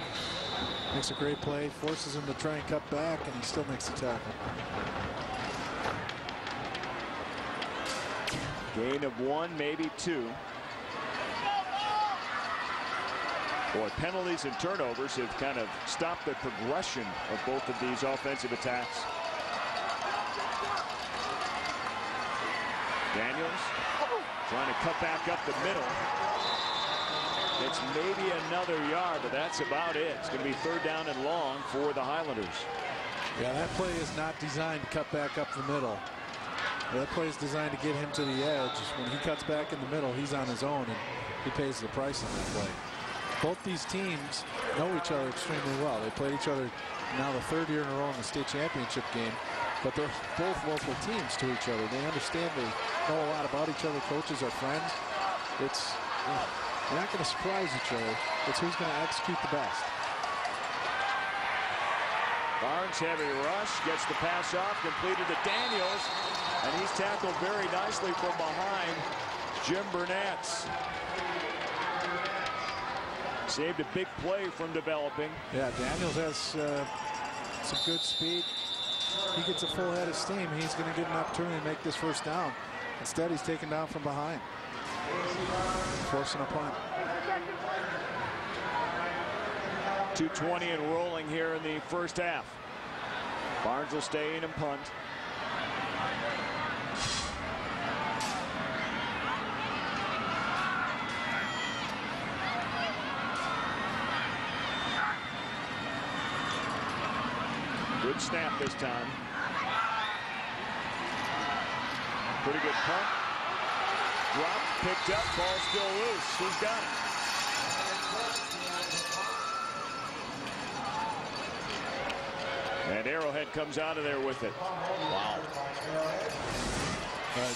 E: makes a great play, forces him to try and cut back, and he still makes the tackle.
B: Gain of 1, maybe 2. Boy, penalties and turnovers have kind of stopped the progression of both of these offensive attacks. Daniels trying to cut back up the middle. It's maybe another yard, but that's about it. It's going to be 3rd down and long for the Highlanders.
E: Yeah, that play is not designed to cut back up the middle. That play is designed to get him to the edge. When he cuts back in the middle, he's on his own, and he pays the price on that play. Both these teams know each other extremely well. They played each other now the 3rd year in a row in the state championship game, but they're both local teams to each other. They understand, they know a lot about each other. Coaches are friends. It's, they're not going to surprise each other. It's who's going to execute the best.
B: Barnes, heavy rush, gets the pass off, completed to Daniels, and he's tackled very nicely from behind Jim Burnett. Saved a big play from developing.
E: Yeah, Daniels has some good speed. He gets a full head of steam. He's going to get an opportunity to make this 1st down. Instead, he's taken down from behind, forcing a punt.
B: 2:20 and rolling here in the first half. Barnes will stay in and punt. Good snap this time. Pretty good punt. Dropped, picked up, ball still loose. He's got it. And Arrowhead comes out of there with it. Wow.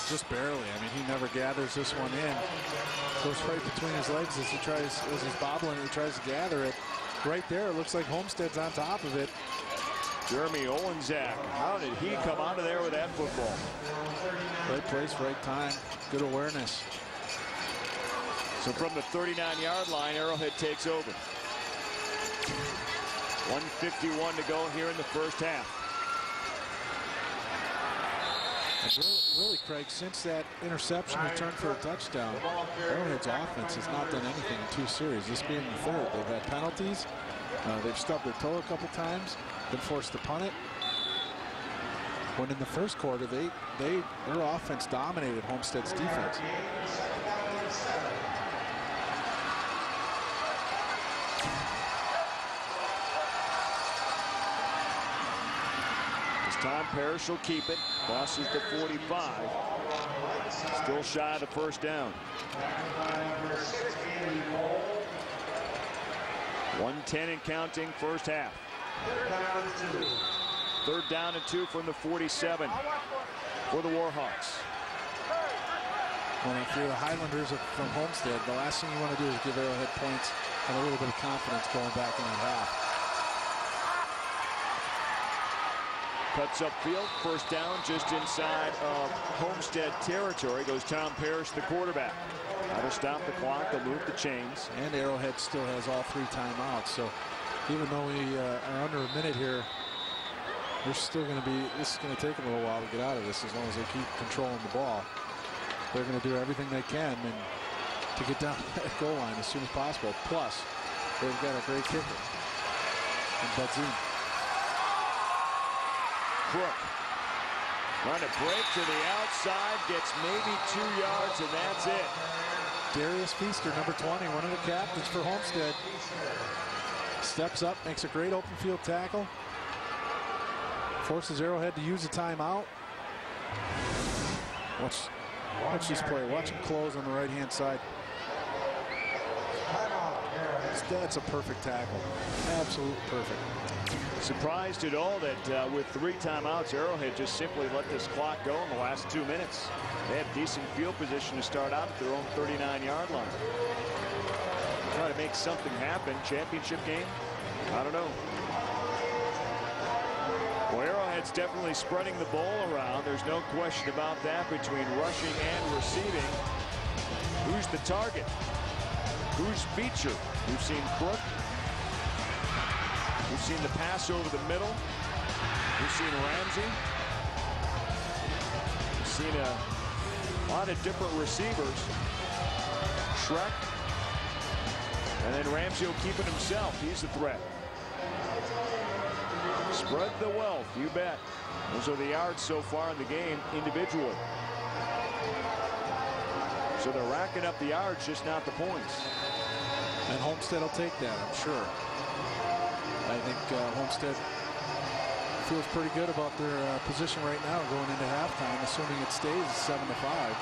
E: Just barely. I mean, he never gathers this one in. Goes right between his legs as he's bobbling, he tries to gather it. Right there, it looks like Homestead's on top of it.
B: Jeremy Olenzak, how did he come out of there with that football?
E: Right place, right time. Good awareness.
B: So from the 39-yard line, Arrowhead takes over. 1:51 to go here in the first half.
E: Really, Craig, since that interception return for a touchdown, Arrowhead's offense has not done anything in 2 series. This being the 3rd. They've had penalties. They've stubbed their toe a couple times, been forced to punt it. When in the first quarter, their offense dominated Homestead's defense.
B: Time Parrish will keep it. Bosses to 45. Still shy of the first down. 1:10 and counting, first half. 3rd down and 2 from the 47 for the Warhawks.
E: Well, if you're the Highlanders from Homestead, the last thing you want to do is give Arrowhead points and a little bit of confidence going back in that half.
B: Cuts upfield, first down just inside of Homestead territory. Goes Tom Parrish, the quarterback. That'll stop the clock, they'll move the chains.
E: And Arrowhead still has all 3 timeouts. So even though we are under a minute here, this is going to take them a little while to get out of this as long as they keep controlling the ball. They're going to do everything they can to get down that goal line as soon as possible. Plus, they've got a great kicker in Budzine.
B: Crook trying to break to the outside, gets maybe 2 yards, and that's it.
E: Darius Feaster, number 20, one of the captains for Homestead, steps up, makes a great open field tackle, forces Arrowhead to use a timeout. Watch this play. Watch him close on the right-hand side. That's a perfect tackle. Absolutely perfect.
B: Surprised at all that with 3 timeouts, Arrowhead just simply let this clock go in the last 2 minutes. They have decent field position to start out at their own 39-yard line. Try to make something happen. Championship game? I don't know. Well, Arrowhead's definitely spreading the ball around. There's no question about that between rushing and receiving. Who's the target? Who's featured? We've seen Crook. We've seen the pass over the middle. We've seen Ramsey. We've seen a lot of different receivers. Shrek. And then Ramsey will keep it himself. He's a threat. Spread the wealth, you bet. Those are the yards so far in the game individually. So they're racking up the yards, just not the points.
E: And Homestead will take that, I'm sure. I think Homestead feels pretty good about their position right now going into halftime, assuming it stays 7-5.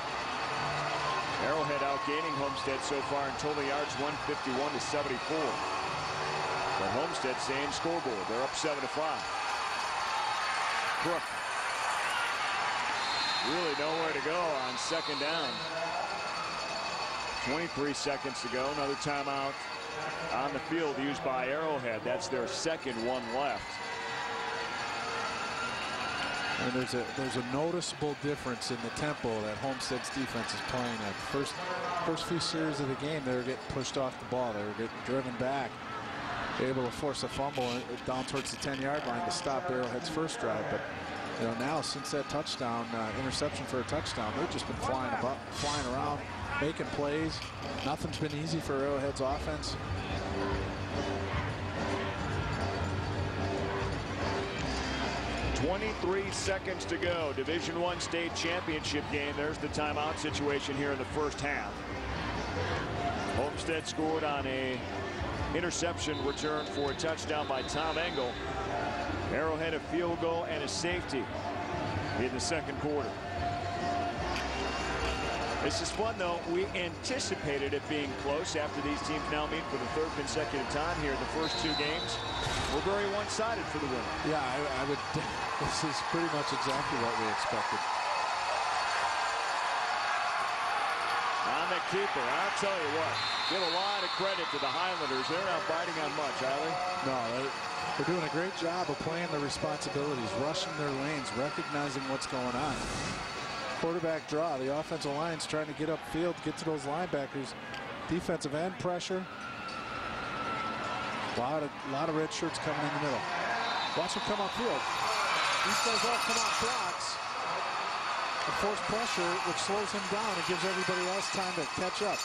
B: Arrowhead outgaining Homestead so far in total yards, 151-74. But Homestead, same scoreboard. They're up 7-5. Crook. Really nowhere to go on 2nd down. 23 seconds to go. Another timeout on the field used by Arrowhead. That's their 2nd one left.
E: And there's a noticeable difference in the tempo that Homestead's defense is playing at. First few series of the game, they were getting pushed off the ball. They were getting driven back. Able to force a fumble down towards the 10-yard line to stop Arrowhead's first drive. But now since that touchdown, interception for a touchdown, they've just been flying around, making plays. Nothing's been easy for Arrowhead's offense.
B: .23 seconds to go. Division I state championship game. There's the timeout situation here in the first half. Homestead scored on a interception return for a touchdown by Tom Engel. Arrowhead a field goal and a safety in the 2nd quarter. This is fun, though. We anticipated it being close after these teams now meet for the 3rd consecutive time here. The first 2 games were very one-sided for the winner.
E: Yeah, I would. This is pretty much exactly what we expected.
B: On the keeper, I'll tell you what. Give a lot of credit to the Highlanders. They're not biting on much, are they?
E: No, they're doing a great job of playing their responsibilities, rushing their lanes, recognizing what's going on. Quarterback draw. The offensive line's trying to get upfield, get to those linebackers. Defensive end pressure. A lot of red shirts coming in the middle. Watch them come upfield. These guys all come off blocks. forced pressure, which slows him down and gives everybody else time to catch up.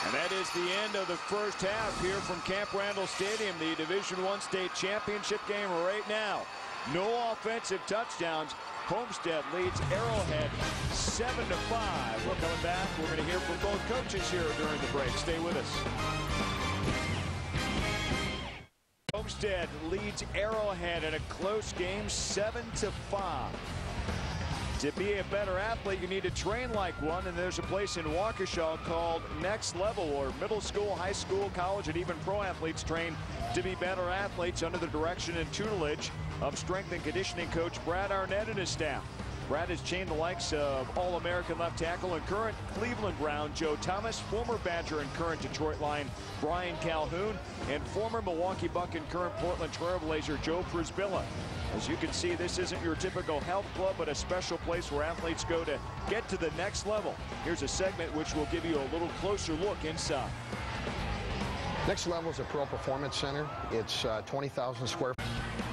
B: And that is the end of the first half here from Camp Randall Stadium, the Division I state championship game right now. No offensive touchdowns. Homestead leads Arrowhead 7-5. We're coming back. We're going to hear from both coaches here during the break. Stay with us. Homestead leads Arrowhead in a close game 7-5. To be a better athlete, you need to train like one, and there's a place in Waukesha called Next Level, where middle school, high school, college, and even pro athletes train to be better athletes under the direction and tutelage of strength and conditioning coach Brad Arnett and his staff. Brad has chained the likes of All-American left tackle and current Cleveland Brown Joe Thomas, former Badger and current Detroit Lion Brian Calhoun, and former Milwaukee Buck and current Portland Trailblazer Joe Prisbilla. As you can see, this isn't your typical health club, but a special place where athletes go to get to the next level. Here's a segment which will give you a little closer look inside.
F: Next Level is a pro performance center. It's 20,000 square feet.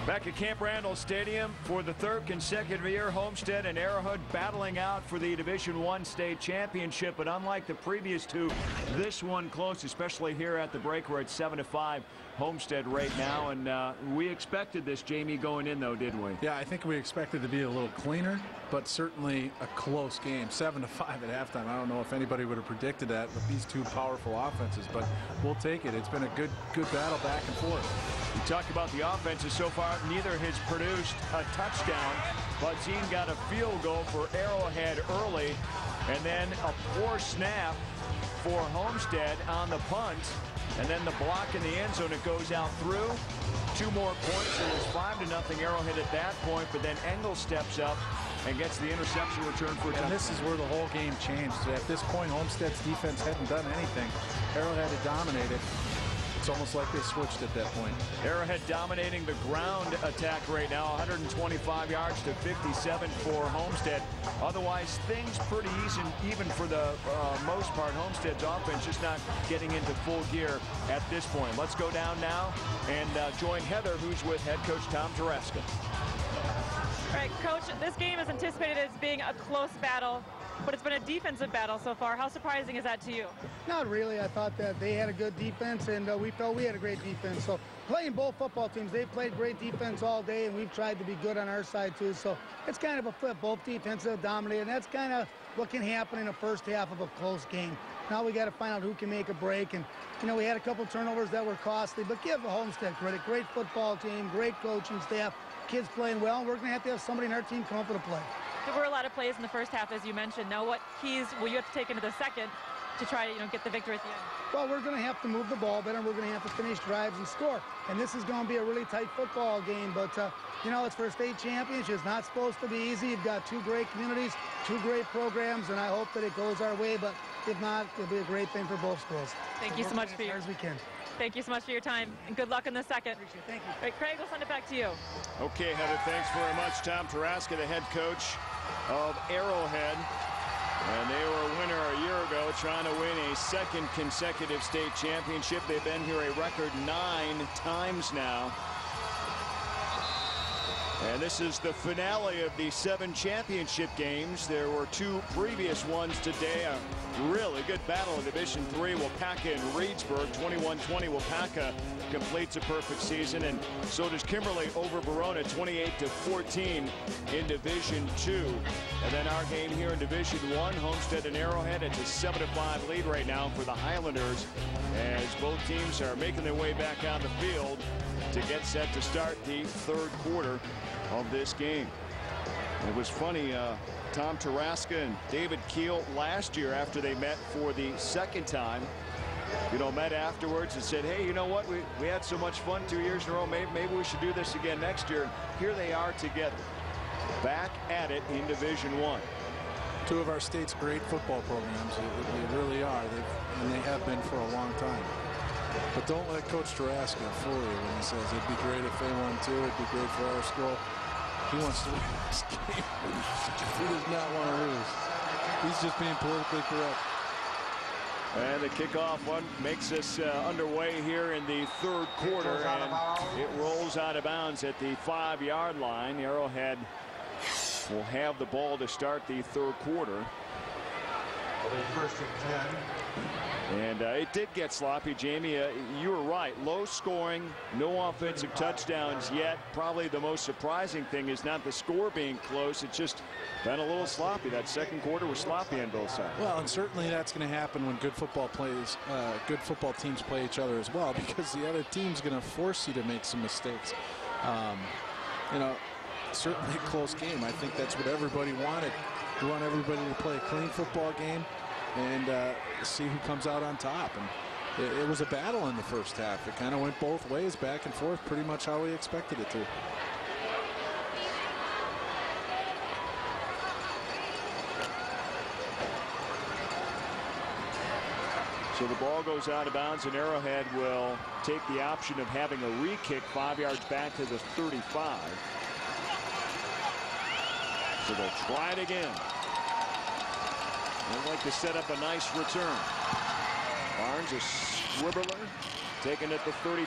B: Back at Camp Randall Stadium for the third consecutive year, Homestead and Arrowhead battling out for the Division I state championship. But unlike the previous two, this one close, especially here at the break. We're at 7-5 Homestead right now. And we expected this, Jamie, going in, though, didn't we?
C: Yeah, I think we expected to be a little cleaner, but certainly a close game. 7-5 at halftime. I don't know if anybody would have predicted that with these two powerful offenses, but we'll take it. It's been a good battle back and forth.
B: We talked about the offenses so far. Neither has produced a touchdown, but team got a field goal for Arrowhead early, and then a poor snap for Homestead on the punt, and then the block in the end zone. It goes out through. 2 more points. It was 5-0 Arrowhead at that point, but then Engel steps up and gets the interception return for a touchdown.
C: And this is where the whole game changed. At this point, Homestead's defense hadn't done anything. Arrowhead had dominated. It's almost like they switched at that point.
B: Arrowhead dominating the ground attack right now, 125 yards to 57 for Homestead. Otherwise, things pretty easy, even for the most part. Homestead's offense just not getting into full gear at this point. Let's go down now and join Heather, who's with head coach Tom Taraska.
D: All right, Coach, this game is anticipated as being a close battle, but it's been a defensive battle so far. How surprising is that to you?
G: Not really. I thought that they had a good defense, and we felt we had a great defense. So playing both football teams, they've played great defense all day, and we've tried to be good on our side too. So it's kind of a flip. Both defenses have dominated, and that's kind of what can happen in the first half of a close game. Now we got to find out who can make a break. And, you know, we had a couple turnovers that were costly, but give the Homestead credit. Great football team, great coaching staff, kids playing well, and we're going to have somebody in our team come up with a play.
D: There were a lot of plays in the first half, as you mentioned. Now, what keys will you have to take into the second to try to, get the victory at the end?
G: Well, we're going to have to move the ball better, and we're going to have to finish drives and score. And this is going to be a really tight football game, but, it's for a state championship. It's not supposed to be easy. You've got 2 great communities, 2 great programs, and I hope that it goes our way, but if not, it'll be a great thing for both schools.
D: Thank you so much for your
G: as we can.
D: Thank you so much for your time, and good luck in the second.
G: Appreciate it. Thank you.
D: All right, Craig, we'll send it back to you.
B: Okay, Heather, thanks very much. Tom Taraska, the head coach of Arrowhead. And they were a winner a year ago, trying to win a second consecutive state championship. They've been here a record 9 times now. And this is the finale of the 7 championship games. There were 2 previous ones today. A really good battle in Division III. Wapaka and Reedsburg. 21-20. Wapaka completes a perfect season, and so does Kimberly over Verona, 28-14 in Division II. And then our game here in Division I, Homestead and Arrowhead. It's a 7-5 lead right now for the Highlanders, as both teams are making their way back on the field to get set to start the 3rd quarter of this game. It was funny, Tom Taraska and David Keel last year, after they met for the 2nd time, met afterwards and said, hey, you know what, we had so much fun 2 years in a row, maybe we should do this again next year. Here they are together, back at it in Division I.
C: 2 of our state's great football programs. They really are, and they have been for a long time. But don't let Coach Taraska fool you when he says it'd be great if they won too. It'd be great for our school. He wants to win this game. He does not want to lose. He's just being politically correct.
B: And the kickoff one makes us underway here in the 3rd quarter, and it rolls out of bounds at the 5-yard line. Arrowhead will have the ball to start the third quarter.
E: First and 10.
B: And it did get sloppy, Jamie. You were right. Low scoring, no offensive touchdowns yet. Probably the most surprising thing is not the score being close. It's just been a little sloppy. That second quarter was sloppy on both sides.
C: Well, and certainly that's going to happen when good football teams play each other as well, because the other team's going to force you to make some mistakes. You know, certainly a close game. I think that's what everybody wanted. We want everybody to play a clean football game and see who comes out on top. And it was a battle in the first half. It kind of went both ways, back and forth, pretty much how we expected it to.
B: So the ball goes out of bounds, and Arrowhead will take the option of having a re-kick 5 yards back to the 35. So they'll try it again. They'd like to set up a nice return. Barnes, a swibbler, taken at the 35.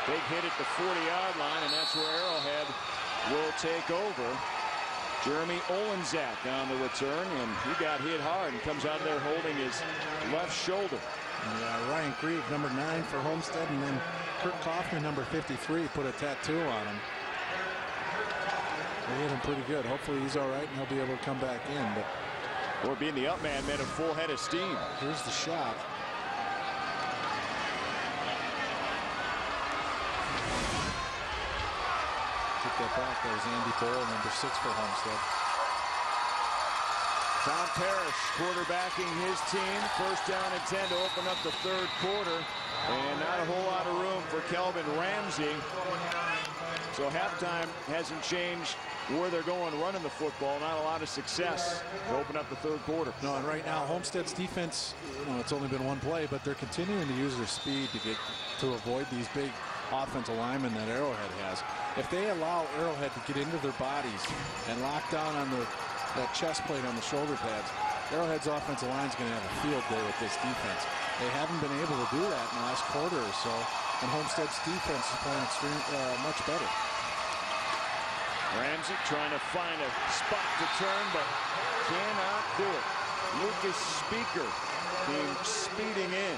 B: Big hit at the 40-yard line, and that's where Arrowhead will take over. Jeremy Olenzak on the return, and he got hit hard and comes out there holding his left shoulder.
C: Ryan Grieve, number 9 for Homestead, and then Kirk Kaufman, number 53, put a tattoo on him. They hit him pretty good. Hopefully he's all right and he'll be able to come back in. But
B: or being the up man meant a full head of steam.
C: Here's the shot. Took that back. That was Andy Boyle, number 6 for Homestead.
B: Tom Parrish quarterbacking his team. First down and 10 to open up the third quarter. And not a whole lot of room for Kelvin Ramsey. So halftime hasn't changed where they're going running the football. Not a lot of success to open up the third quarter.
C: No, and right now Homestead's defense, it's only been one play, but they're continuing to use their speed to avoid these big offensive linemen that Arrowhead has. If they allow Arrowhead to get into their bodies and lock down on that chest plate on the shoulder pads, Arrowhead's offensive line is going to have a field day with this defense. They haven't been able to do that in the last quarter or so, and Homestead's defense is playing much better.
B: Ramsey trying to find a spot to turn, but cannot do it. Lucas Speaker came speeding in.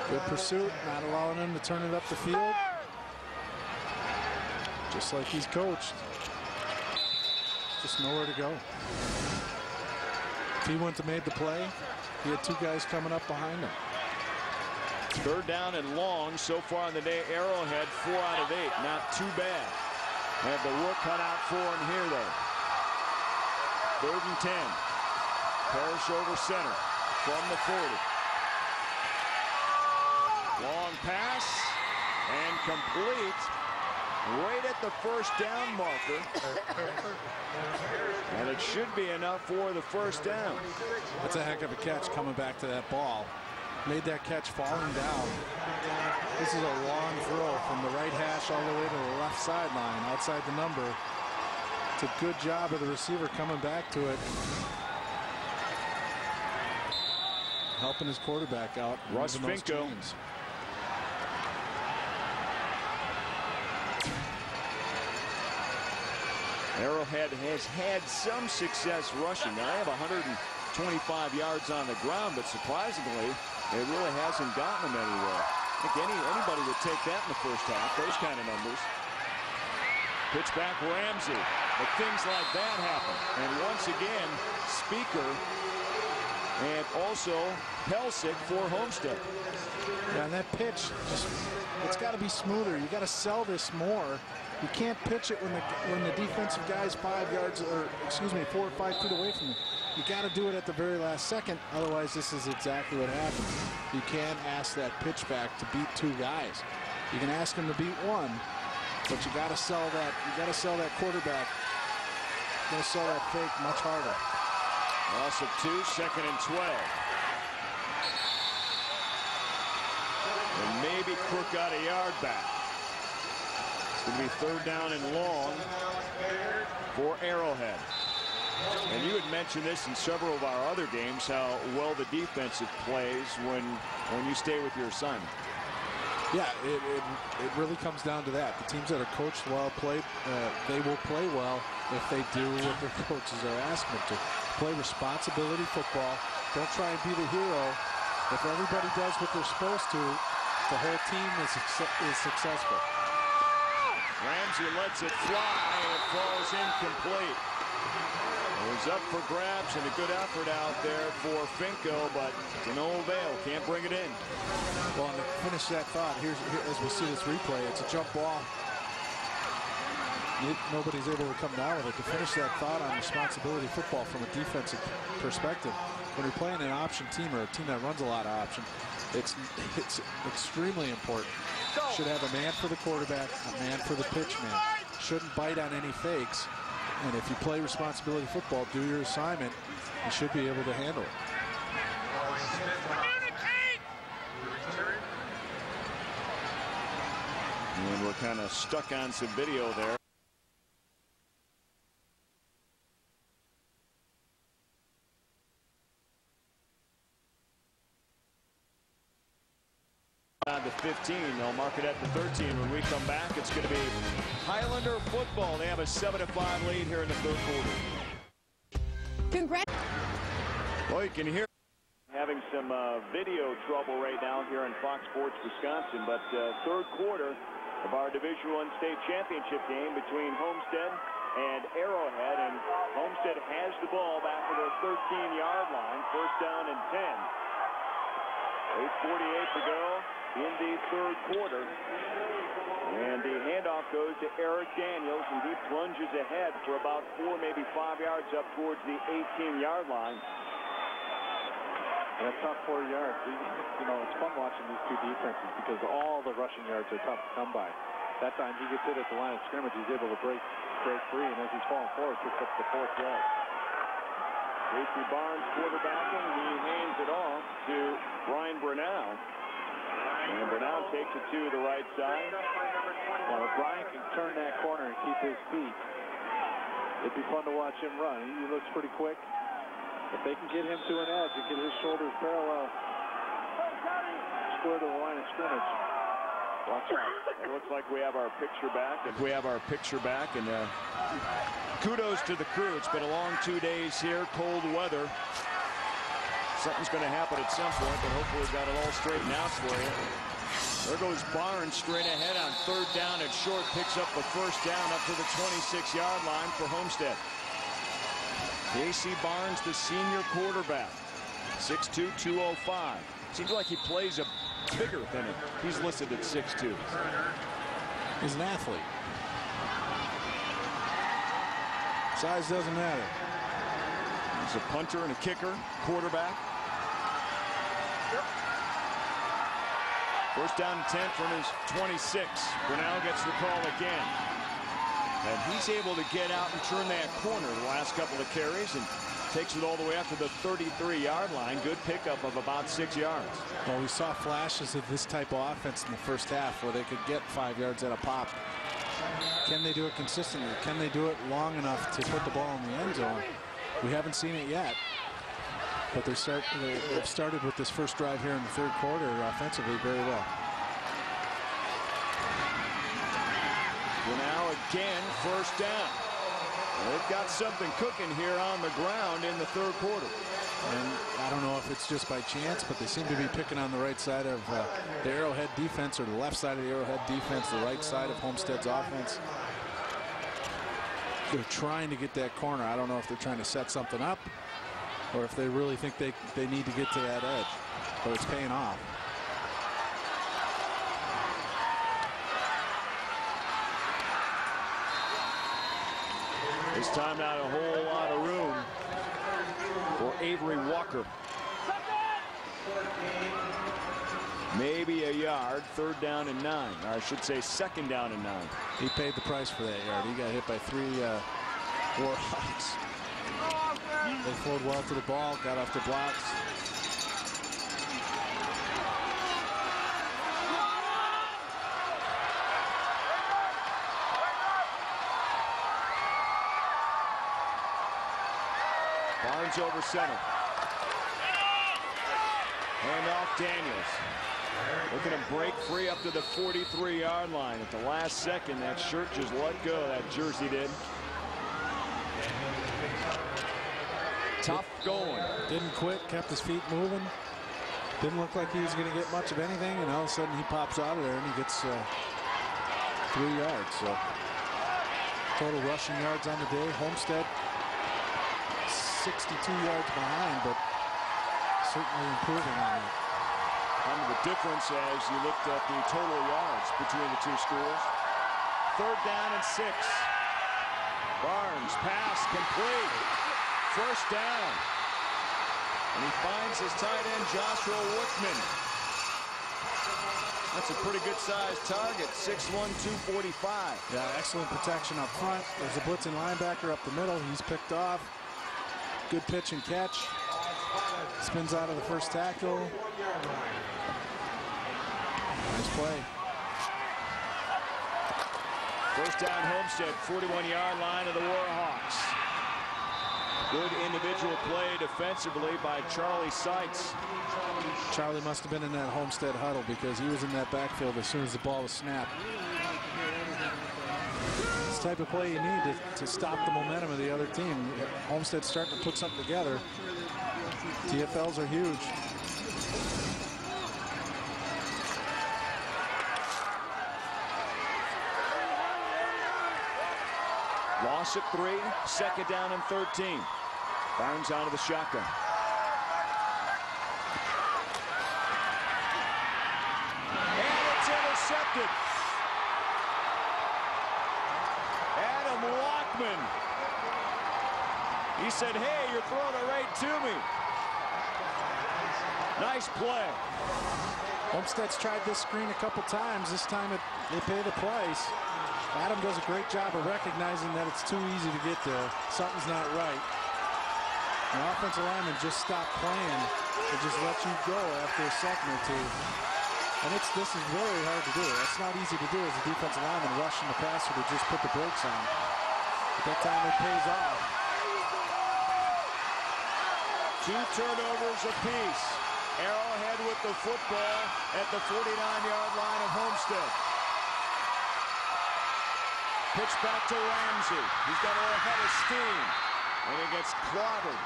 C: Good pursuit, not allowing him to turn it up the field. Just like he's coached. Just nowhere to go. If he wouldn't have made the play, he had 2 guys coming up behind him.
B: Third down and long so far in the day. Arrowhead 4 out of 8. Not too bad. They have the work cut out for him here, though. Third and 10. Parrish over center from the 40. Long pass and complete right at the first down marker. And it should be enough for the first down.
C: That's a heck of a catch coming back to that ball. Made that catch falling down. This is a long throw from the right hash all the way to the left sideline outside the number. It's a good job of the receiver coming back to it. Helping his quarterback out.
B: Russ Finko. Arrowhead has had some success rushing. Now they have 125 yards on the ground, but surprisingly, it really hasn't gotten them anywhere. I think anybody would take that in the first half, those kind of numbers. Pitch back Ramsey. But things like that happen. And once again, Speaker and also Pelsick for Homestead.
C: Yeah, and that pitch, it's got to be smoother. You got to sell this more. You can't pitch it when the defensive guy's 5 yards, or excuse me, 4 or 5 feet away from you. You got to do it at the very last second. Otherwise, this is exactly what happens. You can't ask that pitch back to beat 2 guys. You can ask him to beat 1, but you got to sell that. You got to sell that quarterback. You got to sell that fake much harder.
B: Loss of 2, second and 12. And maybe Crook got a yard back. It's going to be third down and long for Arrowhead. And you had mentioned this in several of our other games, how well the defensive plays when you stay with your assignment.
E: Yeah, it really comes down to that. The teams that are coached well, they will play well if they do what their coaches are asking them to. Play responsibility football. Don't try and be the hero. If everybody does what they're supposed to, the whole team is successful.
B: Ramsey lets it fly, and it falls incomplete. It was up for grabs, and a good effort out there for Finko, but to no avail. Can't bring it in.
E: Well, and to finish that thought, here as we see this replay, it's a jump ball. Nobody's able to come down with it. To finish that thought on responsibility football from a defensive perspective, when you're playing an option team or a team that runs a lot of option, it's extremely important. Should have a man for the quarterback, a man for the pitch man. Shouldn't bite on any fakes. And if you play responsibility football, do your assignment, you should be able to handle it.
B: And we're kind of stuck on some video there. On to 15. They'll mark it at the 13 when we come back. It's going to be Highlander football. They have a 7-5 lead here in the third quarter.
H: Congrats.
B: Well, you can hear having some video trouble right now here in Fox Sports Wisconsin, but third quarter of our Division I state championship game between Homestead and Arrowhead, and Homestead has the ball back to their 13-yard line, first down and 10. 8:48 to go in the third quarter, and the handoff goes to Eric Daniels, and he plunges ahead for about 4, maybe 5 yards up towards the 18-yard line.
I: And a tough 4 yards. You know, it's fun watching these two defenses because all the rushing yards are tough to come by. That time he gets hit at the line of scrimmage, he's able to break free, and as he's falling forward, picks up the 4th yard.
B: J.C. Barnes quarterbacking. He hands it off to Brian Brunel. And Brunel takes it to the right side.
I: Well, if Brian can turn that corner and keep his feet, it'd be fun to watch him run. He looks pretty quick. If they can get him to an edge and get his shoulders parallel, square to the line of scrimmage, watch out.
B: It looks like we have our picture back. And kudos to the crew. It's been a long 2 days here, cold weather. Something's going to happen at some point, but hopefully we've got it all straightened out for you. There goes Barnes straight ahead on third down and short. Picks up the first down up to the 26-yard line for Homestead. J.C. Barnes, the senior quarterback, 6'2", 205. Seems like he plays a bigger than him. He's listed at 6'2".
E: He's an athlete. Size doesn't matter.
B: He's a punter and a kicker, quarterback. First down and 10 from his 26. Brunel gets the call again. And he's able to get out and turn that corner the last couple of carries and takes it all the way up to the 33-yard line. Good pickup of about 6 yards.
E: Well, we saw flashes of this type of offense in the first half where they could get 5 yards at a pop. Can they do it consistently? Can they do it long enough to put the ball in the end zone? We haven't seen it yet. But they've started with this first drive here in the third quarter offensively very well.
B: Now again, first down. They've got something cooking here on the ground in the third quarter.
E: And I don't know if it's just by chance, but they seem to be picking on the right side of the Arrowhead defense, or the left side of the Arrowhead defense, the right side of Homestead's offense. They're trying to get that corner. I don't know if they're trying to set something up or if they really think they need to get to that edge, but it's paying off.
B: This time not a whole lot of room for Avery Walker. Maybe a yard. Third down and 9. Or I should say second down and 9.
E: He paid the price for that yard. He got hit by 3 Warhawks. They flowed well to the ball, got off the blocks.
B: Barnes over center. And off McDaniels. Look at him break free up to the 43-yard line. At the last second, that shirt just let go. That jersey did. Tough going.
E: Didn't quit, kept his feet moving. Didn't look like he was going to get much of anything, and all of a sudden he pops out of there and he gets 3 yards. So total rushing yards on the day. Homestead 62 yards behind, but certainly improving on that.
B: Kind of the difference as you looked at the total yards between the two schools. 3rd down and 6. Barnes, pass complete. 1st down. And he finds his tight end, Joshua Wickman. That's a pretty good sized target, 6'1", 245.
E: Yeah, excellent protection up front. There's a blitzing linebacker up the middle. He's picked off. Good pitch and catch. Spins out of the first tackle. Nice play.
B: 1st down, Homestead, 41-yard line of the Warhawks. Good individual play defensively by Charlie Seitz.
E: Charlie must have been in that Homestead huddle because he was in that backfield as soon as the ball was snapped. It's the type of play you need to stop the momentum of the other team. Homestead's starting to put something together. TFLs are huge.
B: Loss at 3, 2nd down and 13. Barnes out of the shotgun. And it's intercepted. Adam Lockman. He said, hey, you're throwing it right to me. Nice play.
E: Homestead's tried this screen a couple times. This time they pay the price. Adam does a great job of recognizing that it's too easy to get there. Something's not right. The offensive lineman just stopped playing and just let you go after a second or two. And this is very hard to do. It's not easy to do as a defensive lineman rushing the passer to just put the brakes on. But that time it pays off.
B: 2 turnovers apiece. Arrowhead with the football at the 49-yard line of Homestead. Pitch back to Ramsey. He's got a little head of steam. And he gets clobbered.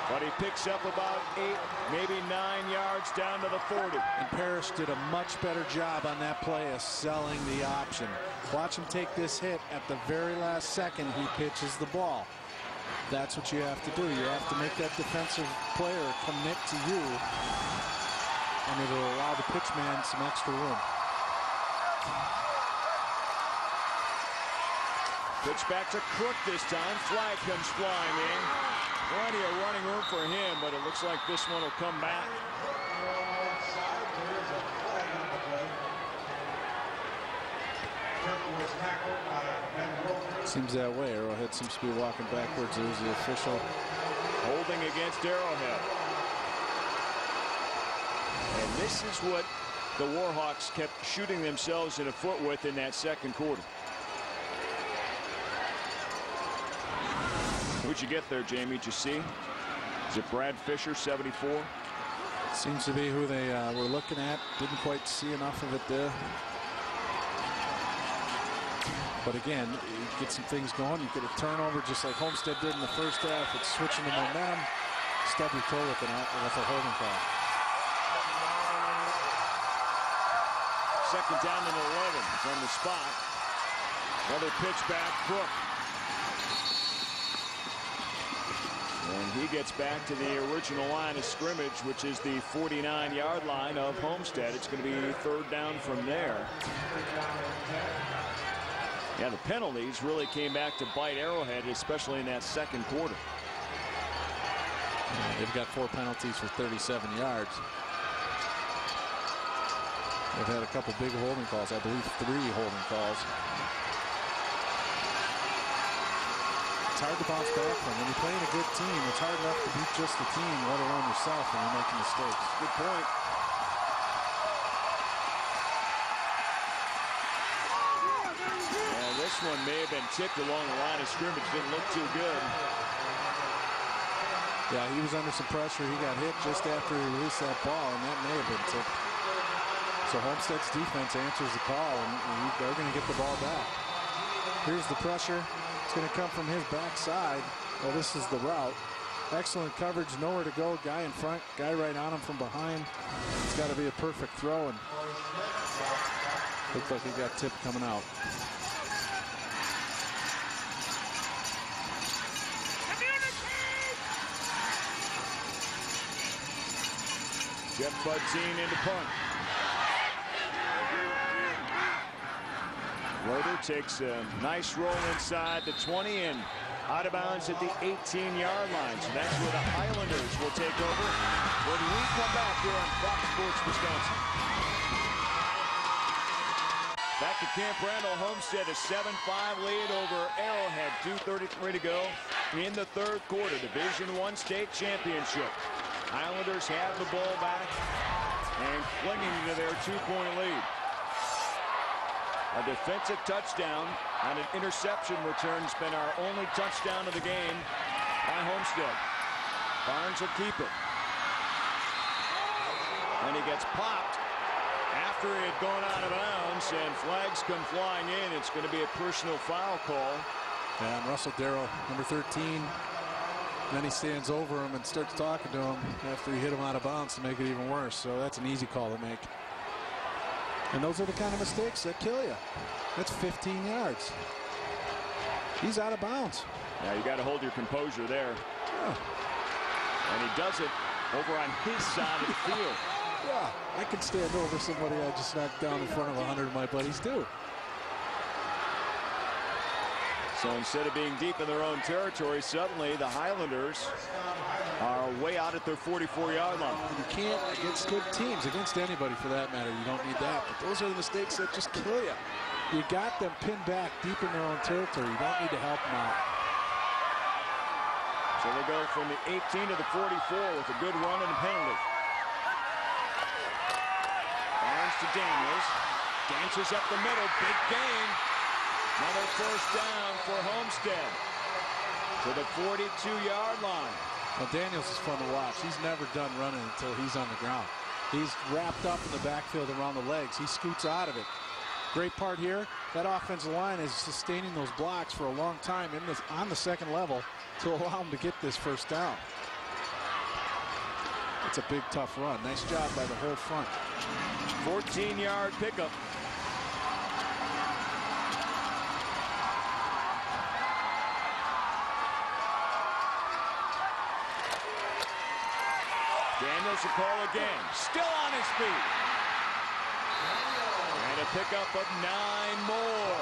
B: But he picks up about 8, maybe 9 yards down to the 40.
E: And Parrish did a much better job on that play of selling the option. Watch him take this hit at the very last second. He pitches the ball. That's what you have to do. You have to make that defensive player commit to you. And it'll allow the pitch man some extra room.
B: Pitch back to Crook this time. Flag comes flying in. Plenty of running room for him, but it looks like this one will come back.
E: Seems that way. Arrowhead seems to be walking backwards. There's the official.
B: Holding against Arrowhead. And this is what the Warhawks kept shooting themselves in the foot with in that 2nd quarter. What'd you get there, Jamie? Did you see? Is it Brad Fisher, 74?
E: Seems to be who they were looking at. Didn't quite see enough of it there. But again, you get some things going. You get a turnover just like Homestead did in the first half. It's switching the momentum. Stub your toe with a holding call.
B: 2nd down and 11 from the spot. Another pitch back, Crook. And he gets back to the original line of scrimmage, which is the 49-yard line of Homestead. It's going to be 3rd down from there. Yeah, the penalties really came back to bite Arrowhead, especially in that 2nd quarter.
E: They've got 4 penalties for 37 yards. They've had a couple big holding calls. I believe 3 holding calls. It's hard to bounce back from. When you're playing a good team, it's hard enough to beat just the team, let alone yourself when you're making mistakes.
B: Good point. And this one may have been tipped along the line of scrimmage. Didn't look too good.
E: Yeah, he was under some pressure. He got hit just after he released that ball, and that may have been tipped. So Homestead's defense answers the call, and they're going to get the ball back. Here's the pressure. It's going to come from his backside. Well, this is the route. Excellent coverage, nowhere to go. Guy in front, guy right on him from behind. It's got to be a perfect throw, and looks like he got tipped coming out.
B: Jeff Budzine into punt. Loader takes a nice roll inside the 20 and out of bounds at the 18-yard line. So that's where the Highlanders will take over when we come back here on Fox Sports Wisconsin. Back to Camp Randall. Homestead a 7-5 lead over Arrowhead. 2:33 to go in the third quarter. Division I state championship. Highlanders have the ball back and clinging to their 2-point lead. A defensive touchdown on an interception return has been our only touchdown of the game by Homestead. Barnes will keep it. And he gets popped after he had gone out of bounds, and flags come flying in. It's going to be a personal foul call.
E: And Russell Darrow, number 13. Then he stands over him and starts talking to him after he hit him out of bounds to make it even worse. So that's an easy call to make. And those are the kind of mistakes that kill you. That's 15 yards. He's out of bounds.
B: Yeah, you got to hold your composure there. Yeah. And he does it over on his side of the field.
E: Yeah, I can stand over somebody I just knocked down in front of 100 of my buddies too.
B: So instead of being deep in their own territory, suddenly the Highlanders are way out at their 44-yard line.
E: You can't against good teams, against anybody for that matter. You don't need that. But those are the mistakes that just kill you. You got them pinned back deep in their own territory. You don't need to help them out.
B: So they go from the 18 to the 44 with a good run and a penalty. Barnes to Daniels. Dances up the middle. Big gain. Another first down for Homestead to the 42-yard line.
E: Well, Daniels is fun to watch. He's never done running until he's on the ground. He's wrapped up in the backfield around the legs. He scoots out of it. Great part here, that offensive line is sustaining those blocks for a long time on the second level to allow him to get this first down. It's a big, tough run. Nice job by the whole front.
B: 14-yard pickup. Daniels a call again. Still on his feet. And a pickup of 9 more.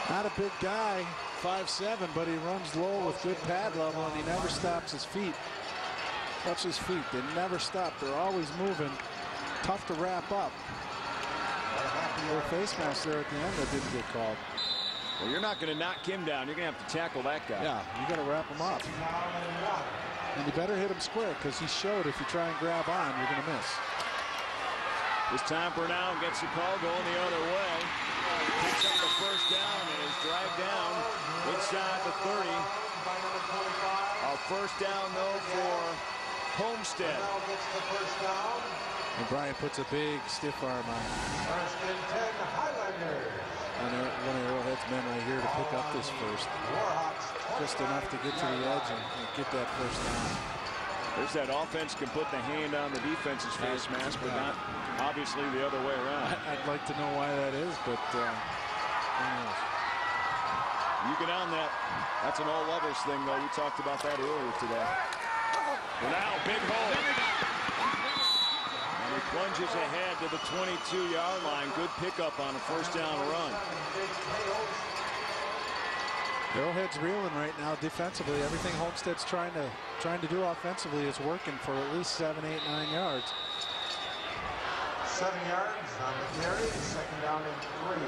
E: Not a big guy, 5'7", but he runs low with good pad level, and he never stops his feet. Touch his feet. They never stop. They're always moving. Tough to wrap up. A little face mask there at the end that didn't get called.
B: Well, you're not going to knock him down. You're going to have to tackle that guy.
E: Yeah, you got to wrap him up. And you better hit him square, because he showed if you try and grab on, you're going to miss.
B: This time Brown gets the call going the other way. Picks up the first down and is dragged down inside the 30. A first down, though, for Homestead.
E: And Brian puts a big stiff arm on. First and 10, Highlanders. And one of Arrowhead's men right here to pick up this first. Just enough to get to the edge and get that first down.
B: There's that offense can put the hand on the defense's face mask, but not obviously the other way around.
E: I'd like to know why that is, but who knows?
B: You get on that. That's an all-levels thing, though. We talked about that earlier today. Well, now, big hole. And he plunges ahead to the 22-yard line. Good pickup on a first down run.
E: Arrowhead's reeling right now defensively. Everything Homestead's trying to do offensively is working for at least 7, 8, 9 yards.
J: 7 yards on the carry, second down and 3.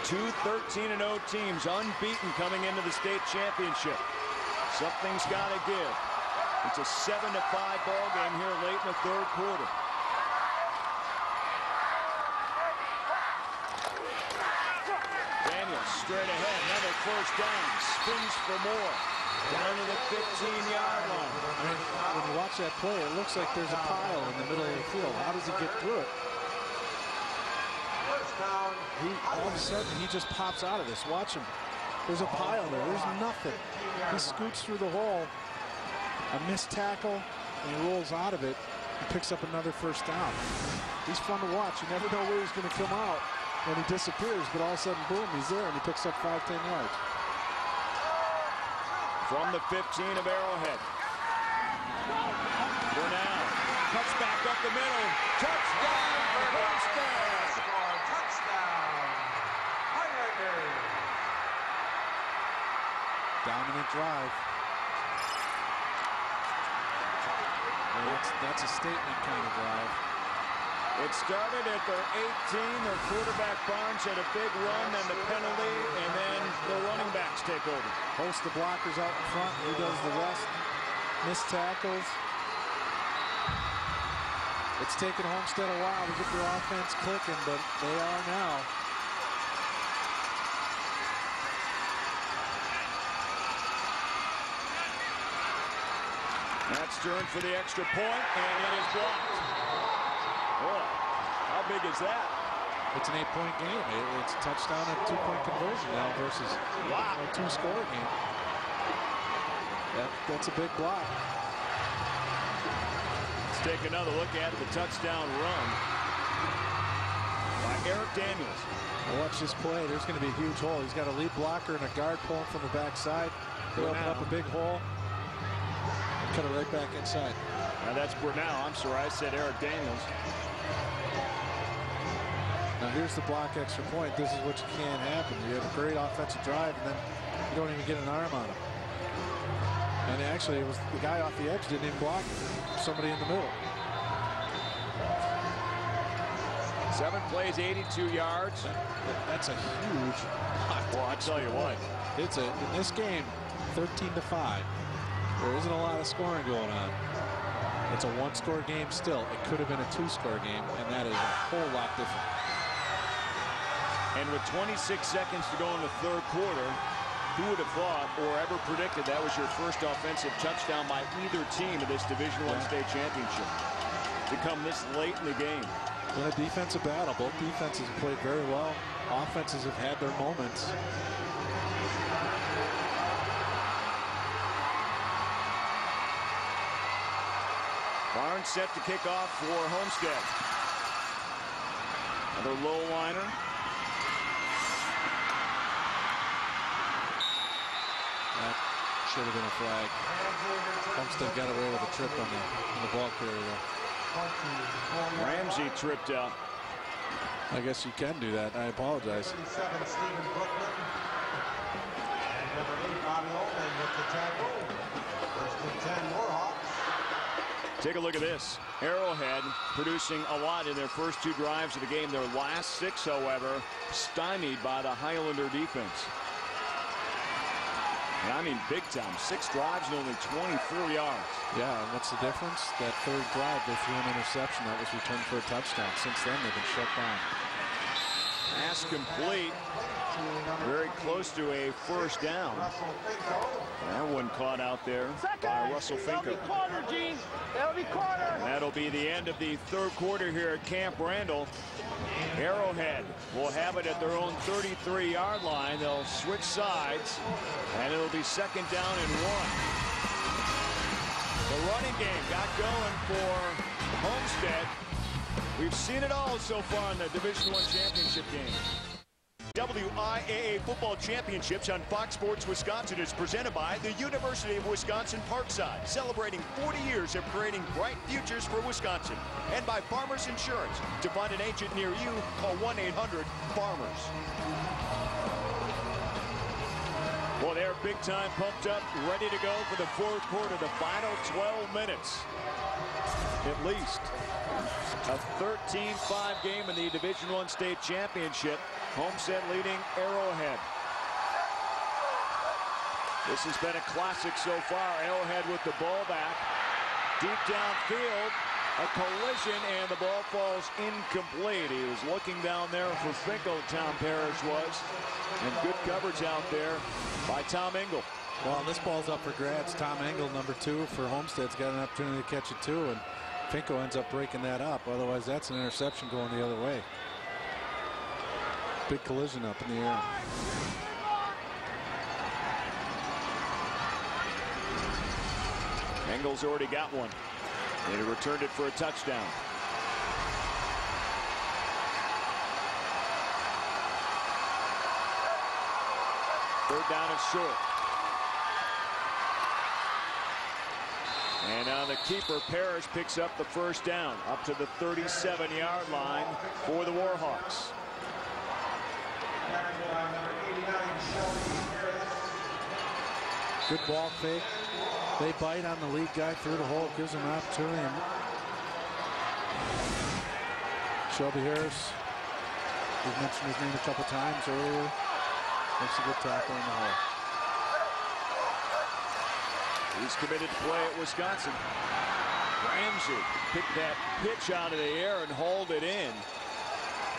B: Two 13-0 teams unbeaten coming into the state championship. Something's got to give. It's a 7-5 ball game here late in the third quarter. Daniels straight ahead. Another first down. Spins for more. Down to the 15-yard line.
E: I mean, when you watch that play, it looks like there's a pile in the middle of the field. How does he get through it? All of a sudden, he just pops out of this. Watch him. There's a pile there. There's nothing. He scoots through the hole. A missed tackle, and he rolls out of it and picks up another first down. He's fun to watch. You never know where he's going to come out when he disappears, but all of a sudden, boom, he's there, and he picks up 5-10 yards.
B: From the 15 of Arrowhead. For now. Cuts back up the middle. Touchdown for Homestead.
J: Touchdown.
E: Dominant drive. Well, that's a statement kind of drive.
B: It started at their 18. Their quarterback Barnes had a big run, then the penalty, and then the running backs take over.
E: Hosts the blockers out in front. He does the rest. Missed tackles. It's taken Homestead a while to get their offense clicking, but they are now.
B: That's turned for the extra point, and it is blocked. Boy, how big is that?
E: It's an 8-point game. It's a touchdown and 2-point conversion now versus a 2-score game. That's a big block.
B: Let's take another look at the touchdown run by Eric Daniels.
E: Watch this play. There's going to be a huge hole. He's got a lead blocker and a guard pulling from the backside. He'll open up a big hole. Cut it right back inside.
B: Now that's Brunel. I'm sorry, I said Eric Daniels.
E: Now here's the block extra point. This is what you can't happen. You have a great offensive drive, and then you don't even get an arm on him. And actually, it was the guy off the edge didn't even block it. Somebody in the middle.
B: 7 plays, 82 yards.
E: That's a huge.
B: Well, I tell you what,
E: it's in this game, 13-5. There isn't a lot of scoring going on. It's a 1-score game still. It could have been a 2-score game, and that is a whole lot different.
B: And with 26 seconds to go in the third quarter, who would have thought or ever predicted that was your first offensive touchdown by either team of this Division I state championship to come this late in the game?
E: In a defensive battle, both defenses have played very well. Offenses have had their moments.
B: Barnes set to kick off for Homestead. Another low liner.
E: That should have been a flag. Homestead got away with a trip on the ball carrier.
B: Ramsey tripped out.
E: I guess you can do that. I apologize.
J: 37, Stephen Brooklyn. And number 8, Bobby Ullman with the tackle. First and 10, Warhawks.
B: Take a look at this. Arrowhead producing a lot in their first 2 drives of the game. Their last 6, however, stymied by the Highlander defense. And I mean big time. 6 drives and only 24 yards.
E: Yeah, and what's the difference? That third drive, they threw an interception that was returned for a touchdown. Since then, they've been shut down.
B: Pass complete. Very close to a first down. That one caught out there by Russell Finko. That'll be the end of the third quarter here at Camp Randall. Arrowhead will have it at their own 33-yard line. They'll switch sides, and it'll be second down and 1. The running game got going for Homestead. We've seen it all so far in the Division I championship game.
A: WIAA Football Championships on Fox Sports Wisconsin is presented by the University of Wisconsin Parkside, celebrating 40 years of creating bright futures for Wisconsin, and by Farmers Insurance. To find an agent near you, call 1-800-FARMERS.
B: Well, they're big time pumped up, ready to go for the fourth quarter, the final 12 minutes. At least a 13-5 game in the Division I state championship. Homestead leading Arrowhead. This has been a classic so far. Arrowhead with the ball back. Deep downfield. A collision, and the ball falls incomplete. He was looking down there for Finkel, Tom Parrish was. And good coverage out there by Tom Engel.
E: Well, this ball's up for grabs. Tom Engel, number 2 for Homestead's got an opportunity to catch it too, and Finkel ends up breaking that up. Otherwise, that's an interception going the other way. Big collision up in the air.
B: Engel's already got one. And he returned it for a touchdown. Third down and short. And now the keeper, Parrish, picks up the first down up to the 37-yard line for the Warhawks.
E: Good ball fake. They bite on the lead guy through the hole. Gives him an opportunity. Shelby Harris, we've mentioned his name a couple times earlier. Makes a good tackle in the hole.
B: He's committed to play at Wisconsin. Ramsey picked that pitch out of the air and hauled it in.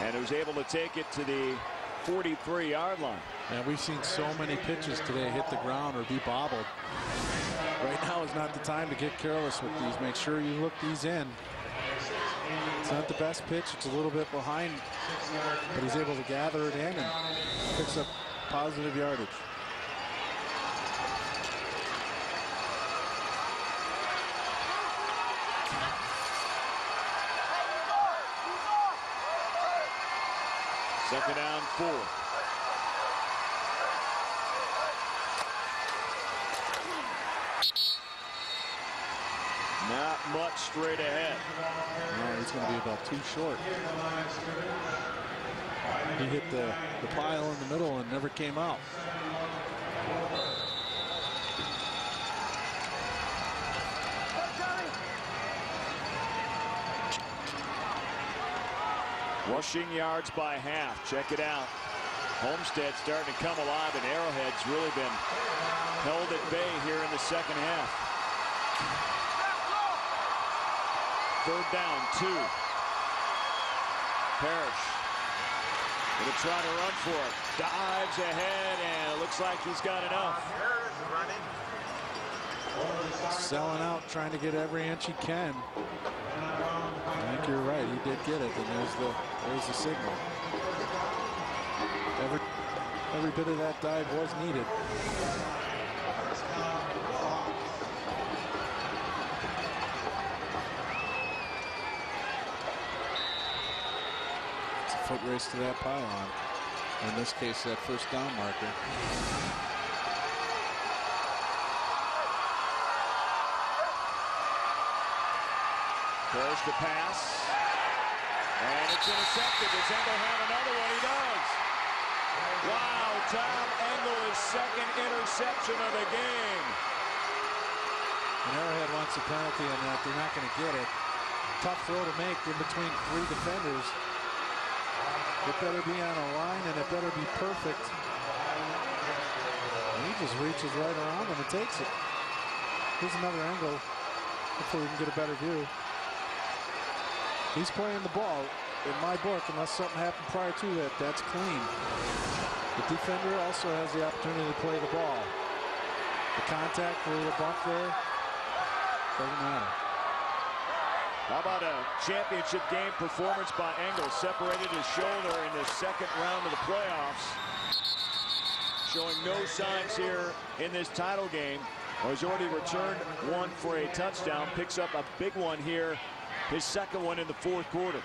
B: And was able to take it to the 43-yard line.
E: And we've seen so many pitches today hit the ground or be bobbled. Right now is not the time to get careless with these. Make sure you look these in. It's not the best pitch. It's a little bit behind, but he's able to gather it in and picks up positive yardage.
B: Second down, 4. Not much straight ahead.
E: No, he's going to be about 2 short. He hit the pile in the middle and never came out.
B: Rushing yards by half. Check it out. Homestead starting to come alive, and Arrowhead's really been held at bay here in the second half. Third down, 2. Parrish going to try to run for it. Dives ahead, and it looks like he's got enough.
E: Selling out, trying to get every inch he can. I think you're right. He did get it, and there's the signal. Every bit of that dive was needed. It's a foot race to that pylon. In this case, that first down marker.
B: Parrish to pass. And it's intercepted. Does Engel have another one? He does. Wow, Tom Engel, his second interception of the game.
E: And Arrowhead wants a penalty on that. They're not going to get it. Tough throw to make in between 3 defenders. It better be on a line, and it better be perfect. And he just reaches right around him and takes it. Here's another angle. Hopefully we can get a better view. He's playing the ball. In my book, unless something happened prior to that, that's clean. The defender also has the opportunity to play the ball. The contact, a little bump there, doesn't matter.
B: How about a championship game performance by Engel? Separated his shoulder in the second round of the playoffs. Showing no signs here in this title game. He's already returned one for a touchdown. Picks up a big one here. His second one in the fourth quarter.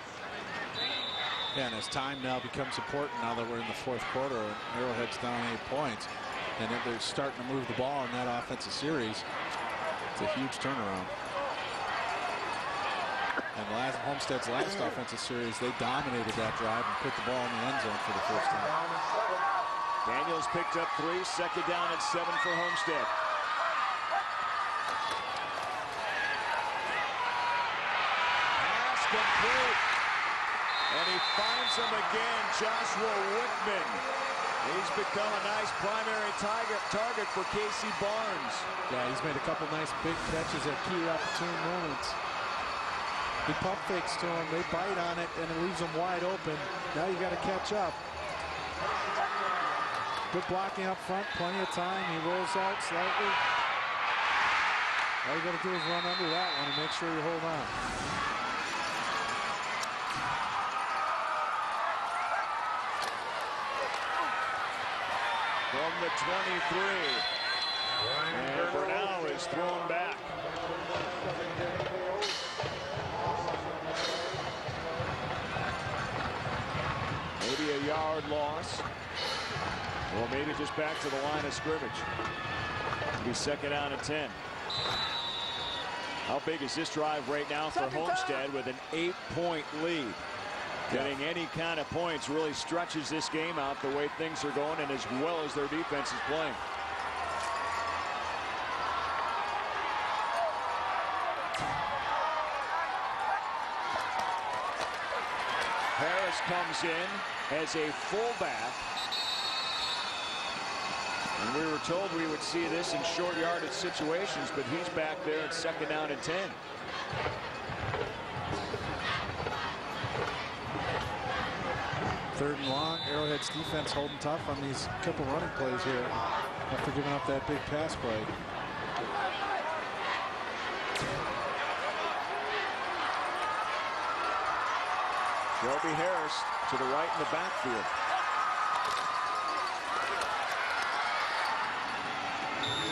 E: Yeah, and his time now becomes important now that we're in the fourth quarter. And Arrowhead's down 8 points. And if they're starting to move the ball in that offensive series, it's a huge turnaround. And Homestead's last offensive series, they dominated that drive and put the ball in the end zone for the first time.
B: Daniels picked up 3, second down and 7 for Homestead. Pass complete. And he finds him again, Joshua Whitman. He's become a nice primary target for Casey Barnes.
E: Yeah, he's made a couple nice big catches at key opportune moments. He pump fakes to him. They bite on it, and it leaves them wide open. Now you got to catch up. Good blocking up front. Plenty of time. He rolls out slightly. All you got to do is run under that one and make sure you hold on.
B: From the 23. And Bernal is thrown back. Maybe a yard loss. Or maybe just back to the line of scrimmage. It'll be second down and 10. How big is this drive right now for Homestead with an 8-point lead? Getting any kind of points really stretches this game out the way things are going and as well as their defense is playing. Harris comes in as a fullback. And we were told we would see this in short yardage situations, but he's back there at second down and 10.
E: Third and long. Arrowhead's defense holding tough on these couple running plays here after giving up that big pass play.
B: Shelby Harris to the right in the backfield.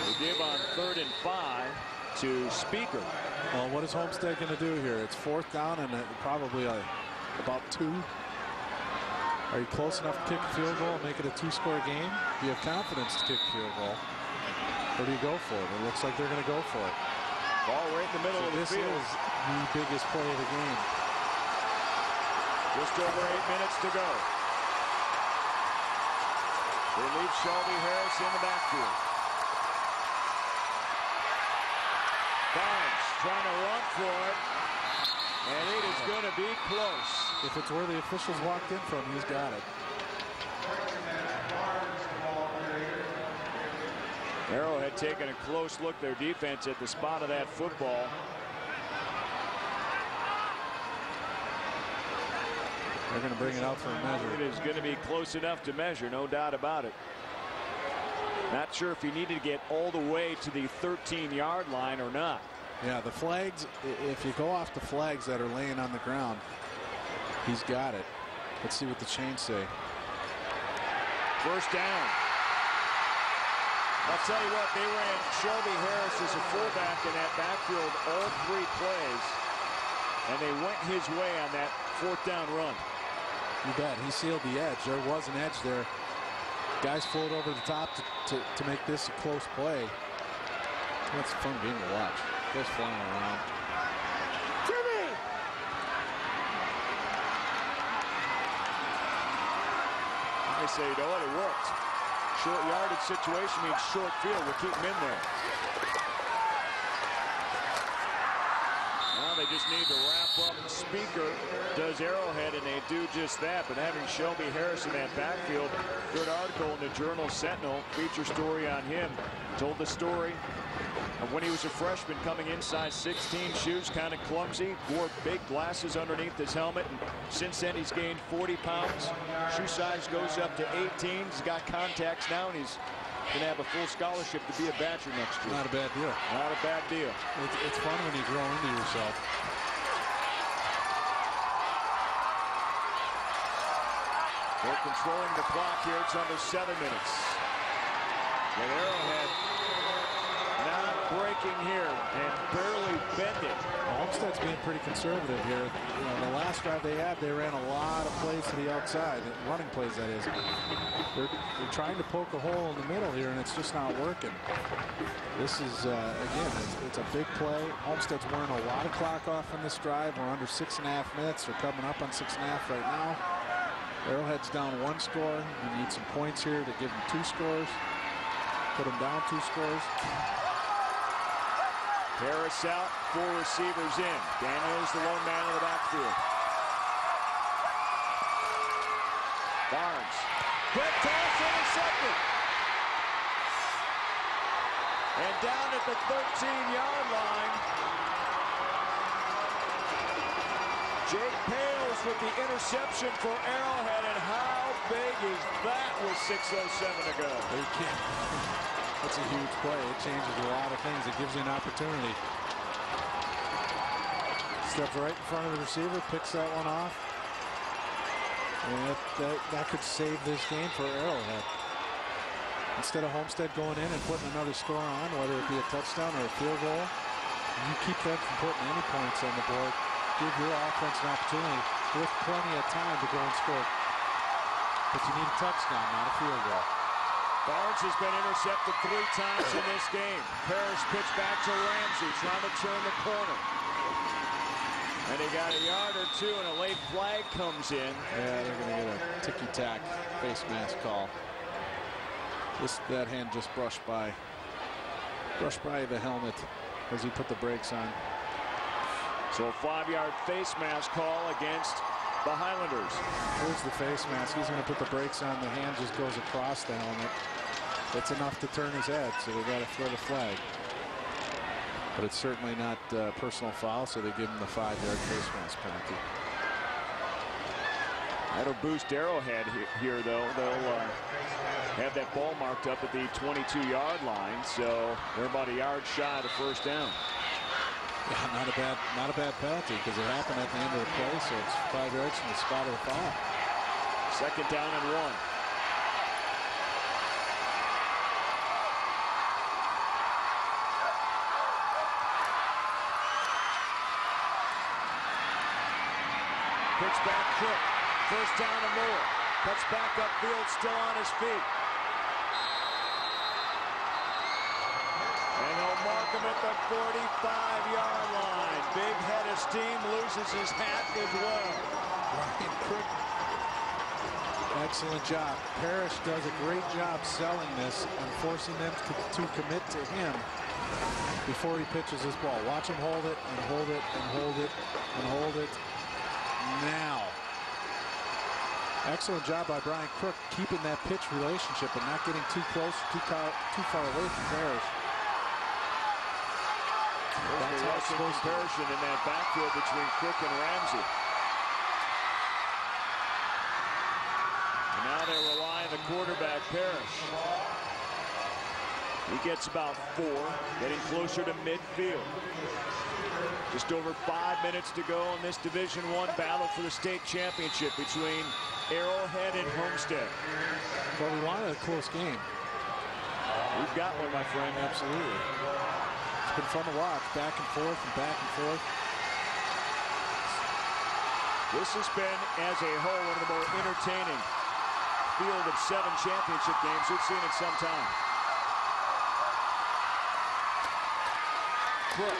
B: They give on 3rd and 5 to Speaker.
E: Well, what is Homestead going to do here? It's 4th down and probably about 2. Are you close enough to kick a field goal and make it a 2-score game? Do you have confidence to kick a field goal? Or do you go for it? It looks like they're going to go for it.
B: Ball right in the middle of the field.
E: This is the biggest play of the game.
B: Just over 8 minutes to go. They leave Shelby Harris in the backfield. Barnes trying to run for it. And it is going to be close.
E: If it's where the officials walked in from, he's got it.
B: Arrowhead taking a close look, their defense at the spot of that football.
E: They're going to bring it out for a measure.
B: It is going to be close enough to measure, no doubt about it. Not sure if he needed to get all the way to the 13-yard line or not.
E: Yeah, the flags, if you go off the flags that are laying on the ground, he's got it. Let's see what the chains say.
B: First down. I'll tell you what, they ran Shelby Harris as a fullback in that backfield all 3 plays, and they went his way on that 4th down run.
E: You bet. He sealed the edge. There was an edge there. Guys float over the top to make this a close play. That's a fun game to watch. Goes flying around.
B: Jimmy! I say, you know what? It worked. Short yardage situation means short field. We'll keep him in there. Now they just need to wrap up. Speaker does Arrowhead, and they do just that. But having Shelby Harris in that backfield, good article in the Journal Sentinel, feature story on him. Told the story of when he was a freshman coming in, size 16, shoes kind of clumsy, wore big glasses underneath his helmet, and since then he's gained 40 pounds. Shoe size goes up to 18. He's got contacts now, and he's going to have a full scholarship to be a Badger next year.
E: Not a bad deal.
B: Not a bad deal.
E: It's fun when you grow into yourself.
B: They're controlling the clock here. It's under 7 minutes. But Arrowhead not breaking here and barely bending.
E: Homestead's being pretty conservative here. You know, the last drive they had, they ran a lot of plays to the outside, running plays, that is. They're trying to poke a hole in the middle here, and it's just not working. This is, again, it's a big play. Homestead's wearing a lot of clock off in this drive. We're under 6.5 minutes. They're coming up on 6.5 right now. Arrowhead's down 1 score. We need some points here to give them 2 scores. Put them down 2 scores.
B: Harris out, 4 receivers in. Daniels the lone man in the backfield. Barnes. Quick toss, intercepted. And down at the 13-yard line Jake Pales with the interception for Arrowhead, and how big is that with 6:07 to go?
E: You can't. That's a huge play. It changes a lot of things. It gives you an opportunity. Steps right in front of the receiver, picks that one off. And that could save this game for Arrowhead. Instead of Homestead going in and putting another score on, whether it be a touchdown or a field goal, you keep them from putting any points on the board. Give your offense an opportunity with plenty of time to go and score. But you need a touchdown, not a field goal.
B: Barnes has been intercepted 3 times in this game. Parrish pitch back to Ramsey, trying to turn the corner. And he got a yard or 2, and a late flag comes in.
E: Yeah, they're going to get a ticky-tack face mask call. That hand just brushed by the helmet as he put the brakes on.
B: So a 5-yard face mask call against the Highlanders.
E: Here's the face mask. He's going to put the brakes on. The hand just goes across the helmet. It's enough to turn his head, so they got to throw the flag. But it's certainly not a personal foul, so they give him the 5-yard face mask penalty.
B: That'll boost Arrowhead here, though. They'll have that ball marked up at the 22-yard line, so they're about a yard shy of the first down.
E: Yeah, not a bad penalty, because it happened at the end of the play, so it's 5 yards from the spot of the foul.
B: 2nd down and 1. Pitch back Cook. 1st down and more. Cuts back upfield, still on his feet. And they'll mark him at the 45-yard line. Big head of steam, loses his hat as well.
E: Ryan Cook, excellent job. Parrish does a great job selling this and forcing them to commit to him before he pitches his ball. Watch him hold it and hold it and hold it and hold it. Now, excellent job by Brian Crook keeping that pitch relationship and not getting too close, too far away from Parrish.
B: That's how it's supposed to be in that backfield between Crook and Ramsey. And now they rely on the quarterback, Parrish. He gets about 4, getting closer to midfield. Just over 5 minutes to go in this Division I battle for the state championship between Arrowhead and Homestead.
E: Well, we wanted a close game.
B: We've got one, my friend.
E: Absolutely. It's been fun to watch, back and forth and back and forth.
B: This has been, as a whole, one of the more entertaining field of 7 championship games we've seen in some time. Crook,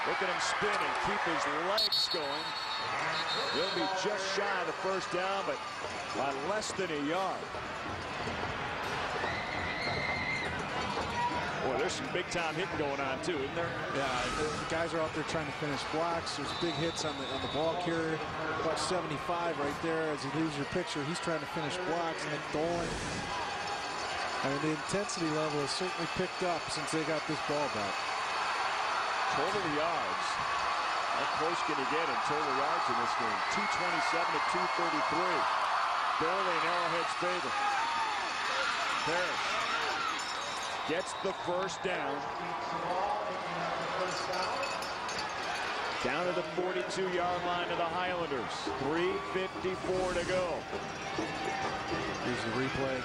B: look at him spin and keep his legs going. He'll be just shy of the 1st down, but by less than a yard. Boy, there's some big-time hitting going on, too, isn't there?
E: Yeah, the guys are out there trying to finish blocks. There's big hits on the ball carrier. About 75 right there as he leaves your picture. He's trying to finish blocks. Nick Dolan. I mean, the intensity level has certainly picked up since they got this ball back.
B: Total yards. How close can you get in total yards in this game? 227 to 233. Barely in Arrowhead's favor. Parrish gets the 1st down. Down to the 42-yard line of the Highlanders. 3:54 to go.
E: Here's the replay.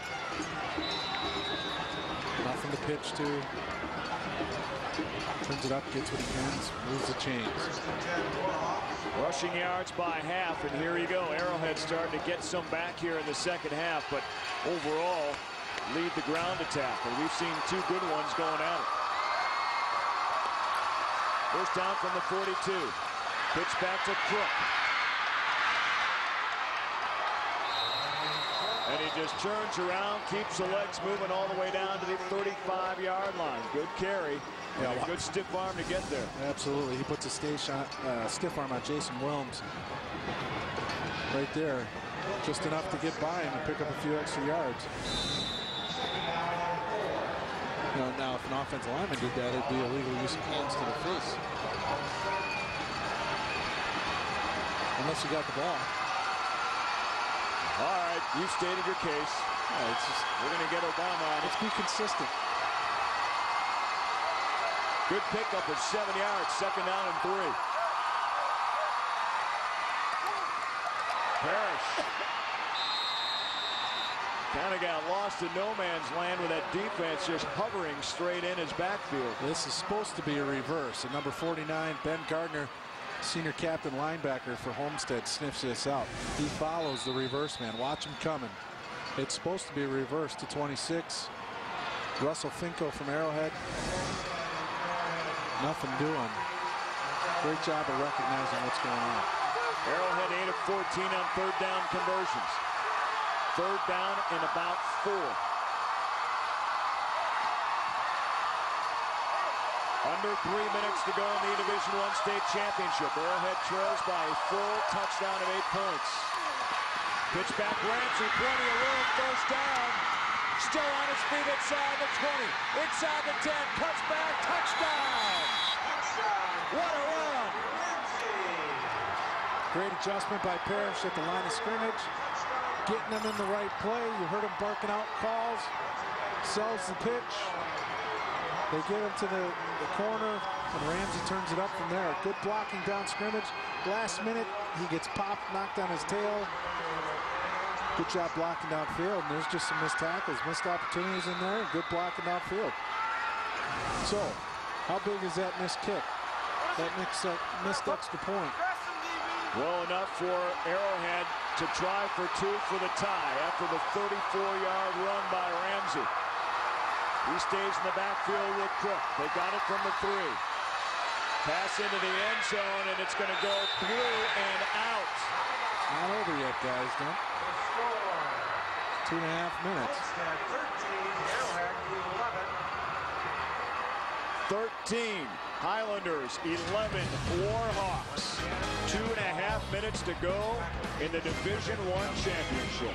E: Nothing to pitch to. Turns it up, gets what he can, moves the chains.
B: Rushing yards by half, and here you go. Arrowhead starting to get some back here in the 2nd half, but overall lead the ground attack. And we've seen 2 good ones going at it. 1st down from the 42. Pitch back to Crook. And he just turns around, keeps the legs moving all the way down to the 35-yard line. Good carry. Yeah, a good stiff arm to get there.
E: Absolutely. He puts a stiff arm on Jason Wilms right there. Just enough to get by him and pick up a few extra yards. Now, if an offensive lineman did that, it'd be illegal use of hands to the face. Unless you got the ball.
B: All right, you've stated your case.
E: It's just,
B: we're going to get Obama on it.
E: Let's be consistent.
B: Good pickup of 7 yards, 2nd down and 3. Parrish kind of got lost in no man's land with that defense just hovering straight in his backfield.
E: This is supposed to be a reverse. And number 49, Ben Gardner, senior captain linebacker for Homestead, sniffs this out. He follows the reverse man. Watch him coming. It's supposed to be a reverse to 26. Russell Finko from Arrowhead. Nothing doing. Great job of recognizing what's going on.
B: Arrowhead 8 of 14 on 3rd down conversions. 3rd down and about 4. Under 3 minutes to go in the Division I state championship. Arrowhead trails by a full touchdown of 8 points. Pitch back Ramsey, plenty of room, 1st down. Still on his feet inside the 20, inside the 10, cuts back, touchdown! What a run!
E: Great adjustment by Parrish at the line of scrimmage. Getting them in the right play. You heard him barking out calls. Sells the pitch. They get him to the corner, and Ramsey turns it up from there. Good blocking down scrimmage. Last minute, he gets popped, knocked on his tail. Good job blocking downfield. And there's just some missed tackles, missed opportunities in there, and good blocking downfield. So, how big is that missed kick? That missed extra point.
B: Well enough for Arrowhead to try for 2 for the tie after the 34-yard run by Ramsey. He stays in the backfield with Cook. They got it from the 3. Pass into the end zone, and it's going to go through and out.
E: Not over yet, guys. Don't. 2.5 minutes.
B: 13 Highlanders, 11 Warhawks. 2.5 minutes to go in the Division I championship.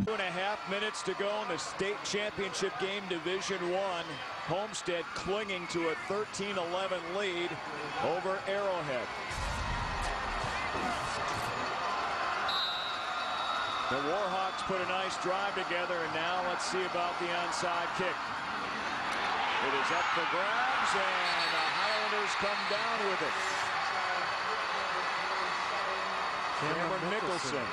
B: 2.5 minutes to go in the state championship game, Division I. Homestead clinging to a 13-11 lead over Arrowhead. The Warhawks put a nice drive together, and now let's see about the onside kick. It is up for grabs, and the Highlanders come down with it. Cameron Mickelson.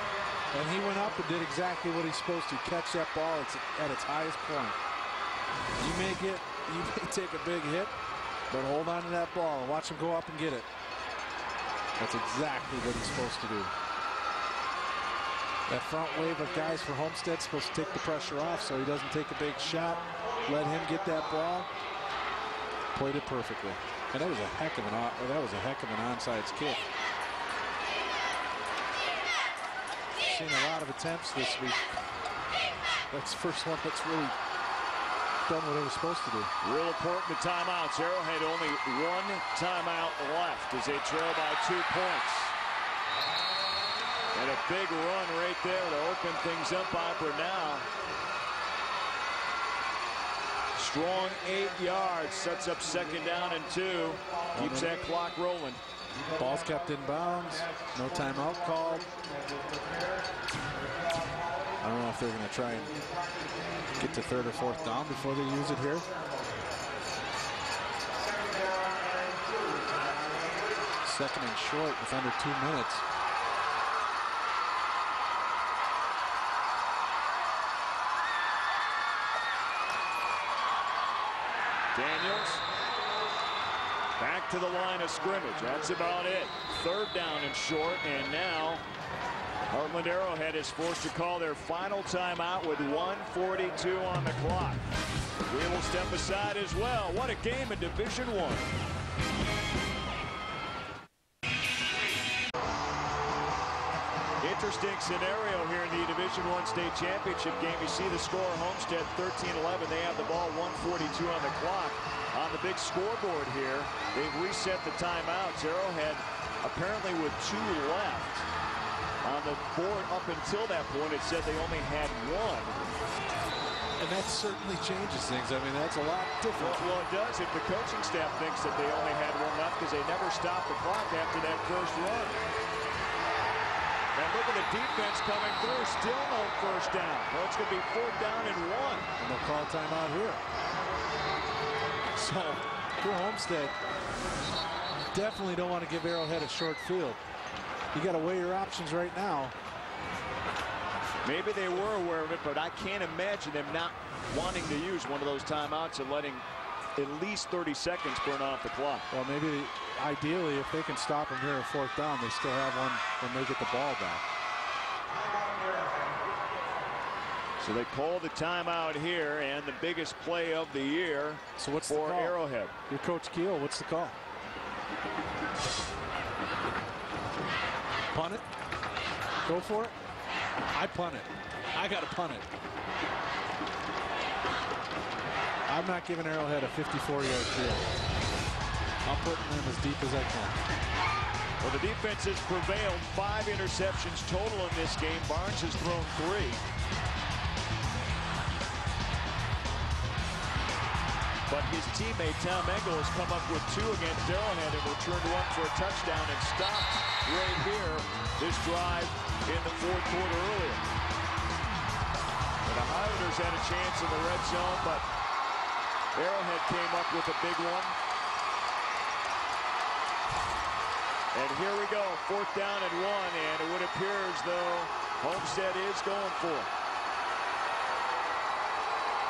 E: And he went up and did exactly what he's supposed to, catch that ball at its highest point. You may take a big hit, but hold on to that ball and watch him go up and get it. That's exactly what he's supposed to do. That front wave of guys for Homestead supposed to take the pressure off so he doesn't take a big shot. Let him get that ball. Played it perfectly. And that was a heck of an onside kick. Seen a lot of attempts this week. That's the first one that's really done what it was supposed to do.
B: Real important, the timeouts. Arrowhead only 1 timeout left as they trail by 2 points. And a big run right there to open things up by Bernal. Strong 8 yards, sets up 2nd down and 2. Keeps that clock rolling.
E: Ball's kept in bounds. No timeout called. I don't know if they're going to try and get to 3rd or 4th down before they use it here. Second and short with under 2 minutes.
B: Daniels back to the line of scrimmage. That's about it. 3rd down and short, and now Heartland Arrowhead is forced to call their final timeout with 1:42 on the clock. We will step aside as well. What a game in Division I. Interesting scenario here in the Division I state championship game. You see the score, Homestead 13-11. They have the ball, 1:42 on the clock. On the big scoreboard here, they've reset the timeouts. Arrowhead apparently with 2 left. On the board up until that point, it said they only had 1.
E: And that certainly changes things. I mean, that's a lot different.
B: Well, it does if the coaching staff thinks that they only had one left because they never stopped the clock after that first run. And look at the defense coming through. Still no first down. Well, it's going to be 4th down and 1.
E: And they'll call timeout here. So, for Homestead, definitely don't want to give Arrowhead a short field. You got to weigh your options right now.
B: Maybe they were aware of it, but I can't imagine them not wanting to use one of those timeouts and letting at least 30 seconds burn off the clock.
E: Well, maybe ideally, if they can stop them here at 4th down, they still have one when they get the ball back.
B: So they call the timeout here, and the biggest play of the year for Arrowhead.
E: Your Coach Keel, what's the call? Punt it? Go for it? I punt it. I got to punt it. I'm not giving Arrowhead a 54-yard field. I'm putting them as deep as I can.
B: Well, the defense has prevailed. 5 interceptions total in this game. Barnes has thrown 3. But his teammate Tom Engel has come up with 2 against Arrowhead and returned 1 for a touchdown and stopped right here this drive in the 4th quarter earlier. And the Highlanders had a chance in the red zone, but Arrowhead came up with a big one. And here we go, 4th down and 1, and it would appear as though Homestead is going for it.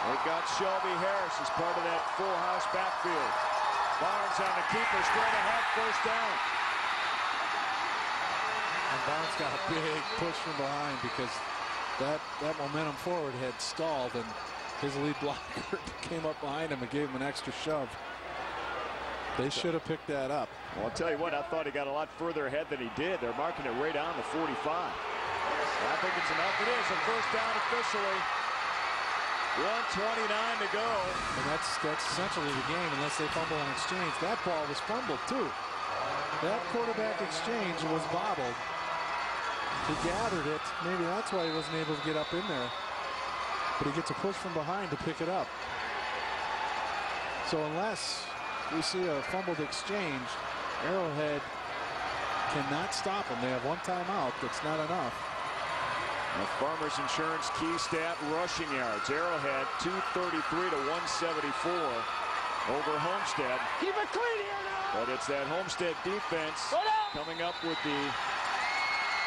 B: They've got Shelby Harris as part of that full house backfield. Barnes on the keeper, straight ahead, 1st down.
E: And Barnes got a big push from behind because that momentum forward had stalled, and his lead blocker came up behind him and gave him an extra shove. They should have picked that up.
B: Well, I'll tell you what, I thought he got a lot further ahead than he did. They're marking it right on the 45. I think it's enough. It is a 1st down officially. 1:29 to go.
E: And that's essentially the game unless they fumble on exchange. That ball was fumbled too. That quarterback exchange was bobbled. He gathered it. Maybe that's why he wasn't able to get up in there. But he gets a push from behind to pick it up. So unless we see a fumbled exchange, Arrowhead cannot stop them. They have 1 timeout. That's not enough.
B: The Farmers Insurance key stat rushing yards. Arrowhead 233 to 174 over Homestead.
K: Keep it clean here now.
B: But it's that Homestead defense coming up with the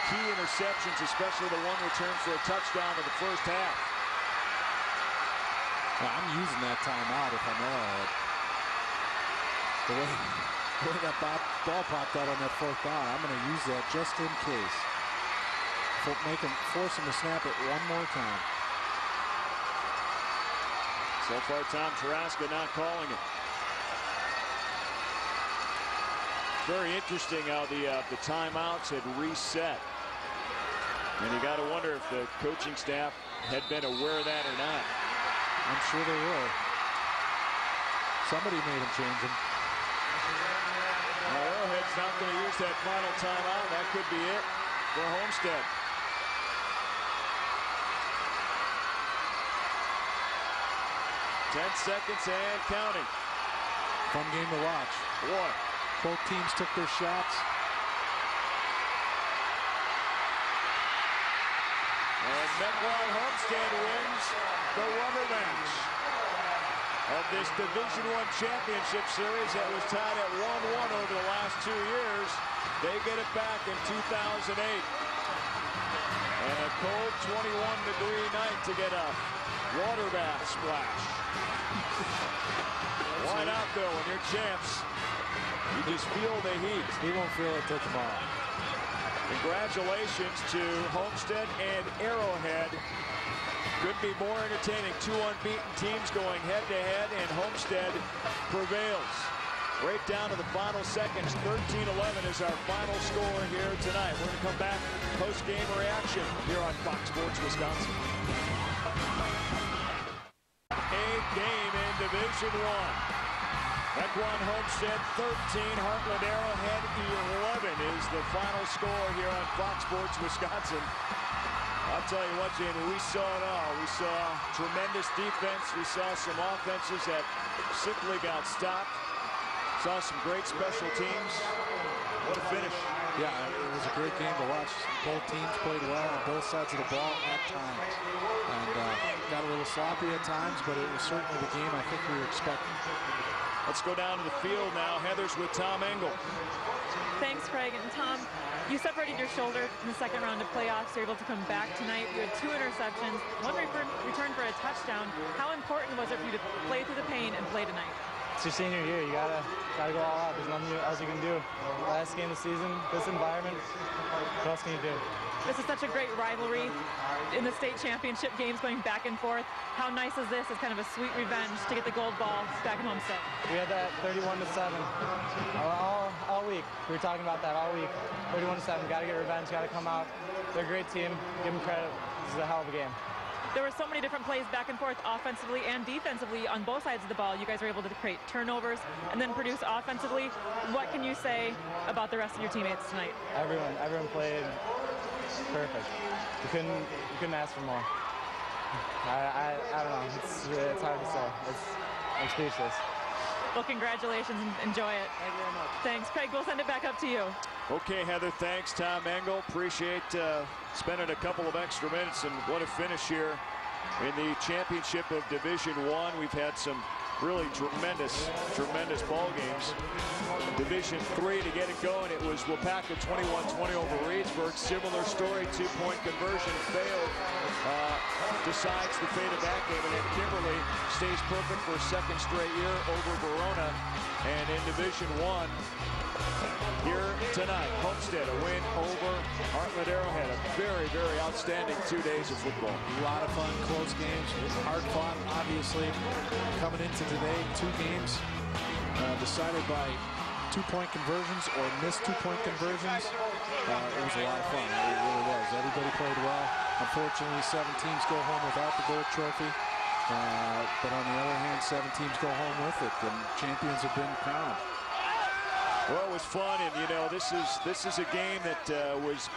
B: key interceptions, especially the one returned for a touchdown in the 1st half.
E: Well, I'm using that timeout if I'm Arrowhead. The way that ball popped out on that 4th down, I'm going to use that just in case. Force him to snap it 1 more time.
B: So far, Tom Taraska not calling it. Very interesting how the timeouts had reset. And you got to wonder if the coaching staff had been aware of that or not.
E: I'm sure they were. Somebody made them change them.
B: Well, Arrowhead's not going to use that final timeout. That could be it for Homestead. 10 seconds and counting.
E: Fun game to watch.
B: Boy.
E: Both teams took their shots.
B: And Mequon Homestead wins the rubber match of this Division I championship series that was tied at 1-1 over the last 2 years. They get it back in 2008. And a cold 21-degree night to get a water bath splash. Why not, though, when you're champs? You just feel the heat.
E: He won't feel it till tomorrow.
B: Congratulations to Homestead and Arrowhead. Could be more entertaining. 2 unbeaten teams going head-to-head, and Homestead prevails. Right down to the final seconds. 13-11 is our final score here tonight. We're going to come back post-game reaction here on Fox Sports Wisconsin. A game in Division I. Mequon Homestead 13, Heartland Arrowhead 11 is the final score here on Fox Sports Wisconsin. I'll tell you what, Jamie, we saw it all. We saw tremendous defense. We saw some offenses that simply got stopped. Saw some great special teams. What a finish.
E: Yeah, it was a great game to watch. Both teams played well on both sides of the ball at times. And got a little sloppy at times, but it was certainly the game I think we were expecting.
B: Let's go down to the field now. Heather's with Tom Engel.
D: Thanks, Craig. And Tom, you separated your shoulder in the second round of playoffs. You're able to come back tonight. You had 2 interceptions, 1 return for a touchdown. How important was it for you to play through the pain and play tonight?
K: It's your senior year. You gotta go all out. There's nothing else you can do. Last game of the season, this environment, what else can you do?
D: This is such a great rivalry in the state championship games going back and forth. How nice is this as kind of a sweet revenge to get the gold ball back in Homestead?
K: We had that 31-7 all week. We were talking about that all week. 31-7. Got to get revenge. Got to come out. They're a great team. Give them credit. This is a hell of a game.
D: There were so many different plays back and forth offensively and defensively on both sides of the ball. You guys were able to create turnovers and then produce offensively. What can you say about the rest of your teammates tonight?
K: Everyone played perfect. You couldn't ask for more. I don't know. It's hard to say. I'm speechless.
D: Well, congratulations and enjoy it.
K: Thank you very much.
D: Thanks, Craig. We'll send it back up to you.
B: Okay, Heather, thanks. Tom Engel, appreciate spending a couple of extra minutes, and what a finish here in the championship of Division I. We've had some really tremendous ball games. Division III to get it going. It was Wapaka 21-20 over Reedsburg. Similar story, 2-point conversion failed. Decides the fate of that game, and then Kimberly stays perfect for a second straight year over Verona. And in Division I, here tonight, Homestead, a win over Heartland Arrowhead. A very, very outstanding 2 days of football.
E: A lot of fun, close games, hard fought, obviously. Coming into today, 2 games decided by 2-point conversions or missed 2-point conversions. It was a lot of fun. It really was. Everybody played well. Unfortunately, 7 teams go home without the gold trophy. But on the other hand, 7 teams go home with it. And champions have been crowned.
B: Well, it was fun, and you know, this is a game that was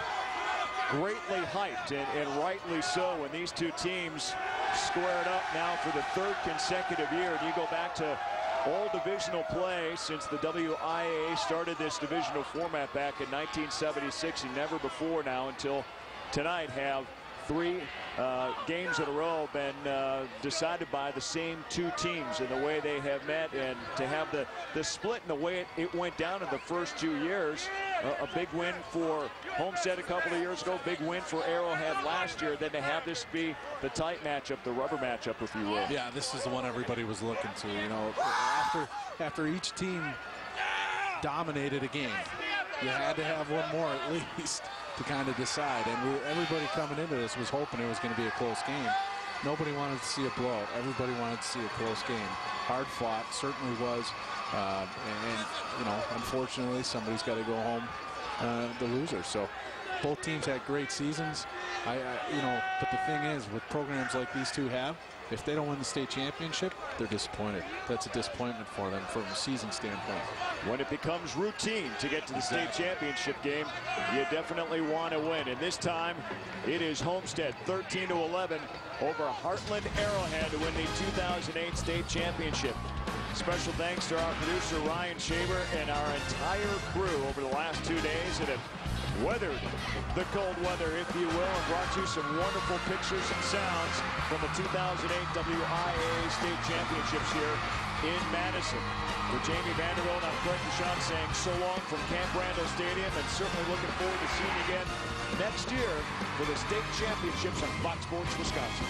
B: greatly hyped, and rightly so, when these 2 teams squared up now for the 3rd consecutive year. And you go back to all divisional play since the WIAA started this divisional format back in 1976, and never before now until tonight have 3 games in a row been decided by the same 2 teams in the way they have met, and to have the split in the way it went down in the first 2 years. A big win for Homestead a couple of years ago, big win for Arrowhead last year, then to have this be the tight matchup, the rubber matchup, if you will.
E: Yeah, this is the one everybody was looking to. You know, after each team dominated a game, you had to have one more at least to kind of decide. And everybody coming into this was hoping it was going to be a close game. Nobody wanted to see a blowout. Everybody wanted to see a close game. Hard fought, certainly was. And you know, unfortunately, somebody's got to go home the loser. So both teams had great seasons. You know, but the thing is, with programs like these 2 have, if they don't win the state championship, they're disappointed. That's a disappointment for them from a season standpoint.
B: When it becomes routine to get to the state championship game, you definitely want to win. And this time, it is Homestead 13-11 over Heartland Arrowhead to win the 2008 state championship. Special thanks to our producer, Ryan Shaver, and our entire crew over the last 2 days that have weathered the cold weather, if you will, and brought you some wonderful pictures and sounds from the 2008 WIAA state championships here in Madison. For Jamie Vanderbilt, I'm Craig Deshawn saying so long from Camp Randall Stadium, and certainly looking forward to seeing you again next year for the state championships on Fox Sports Wisconsin.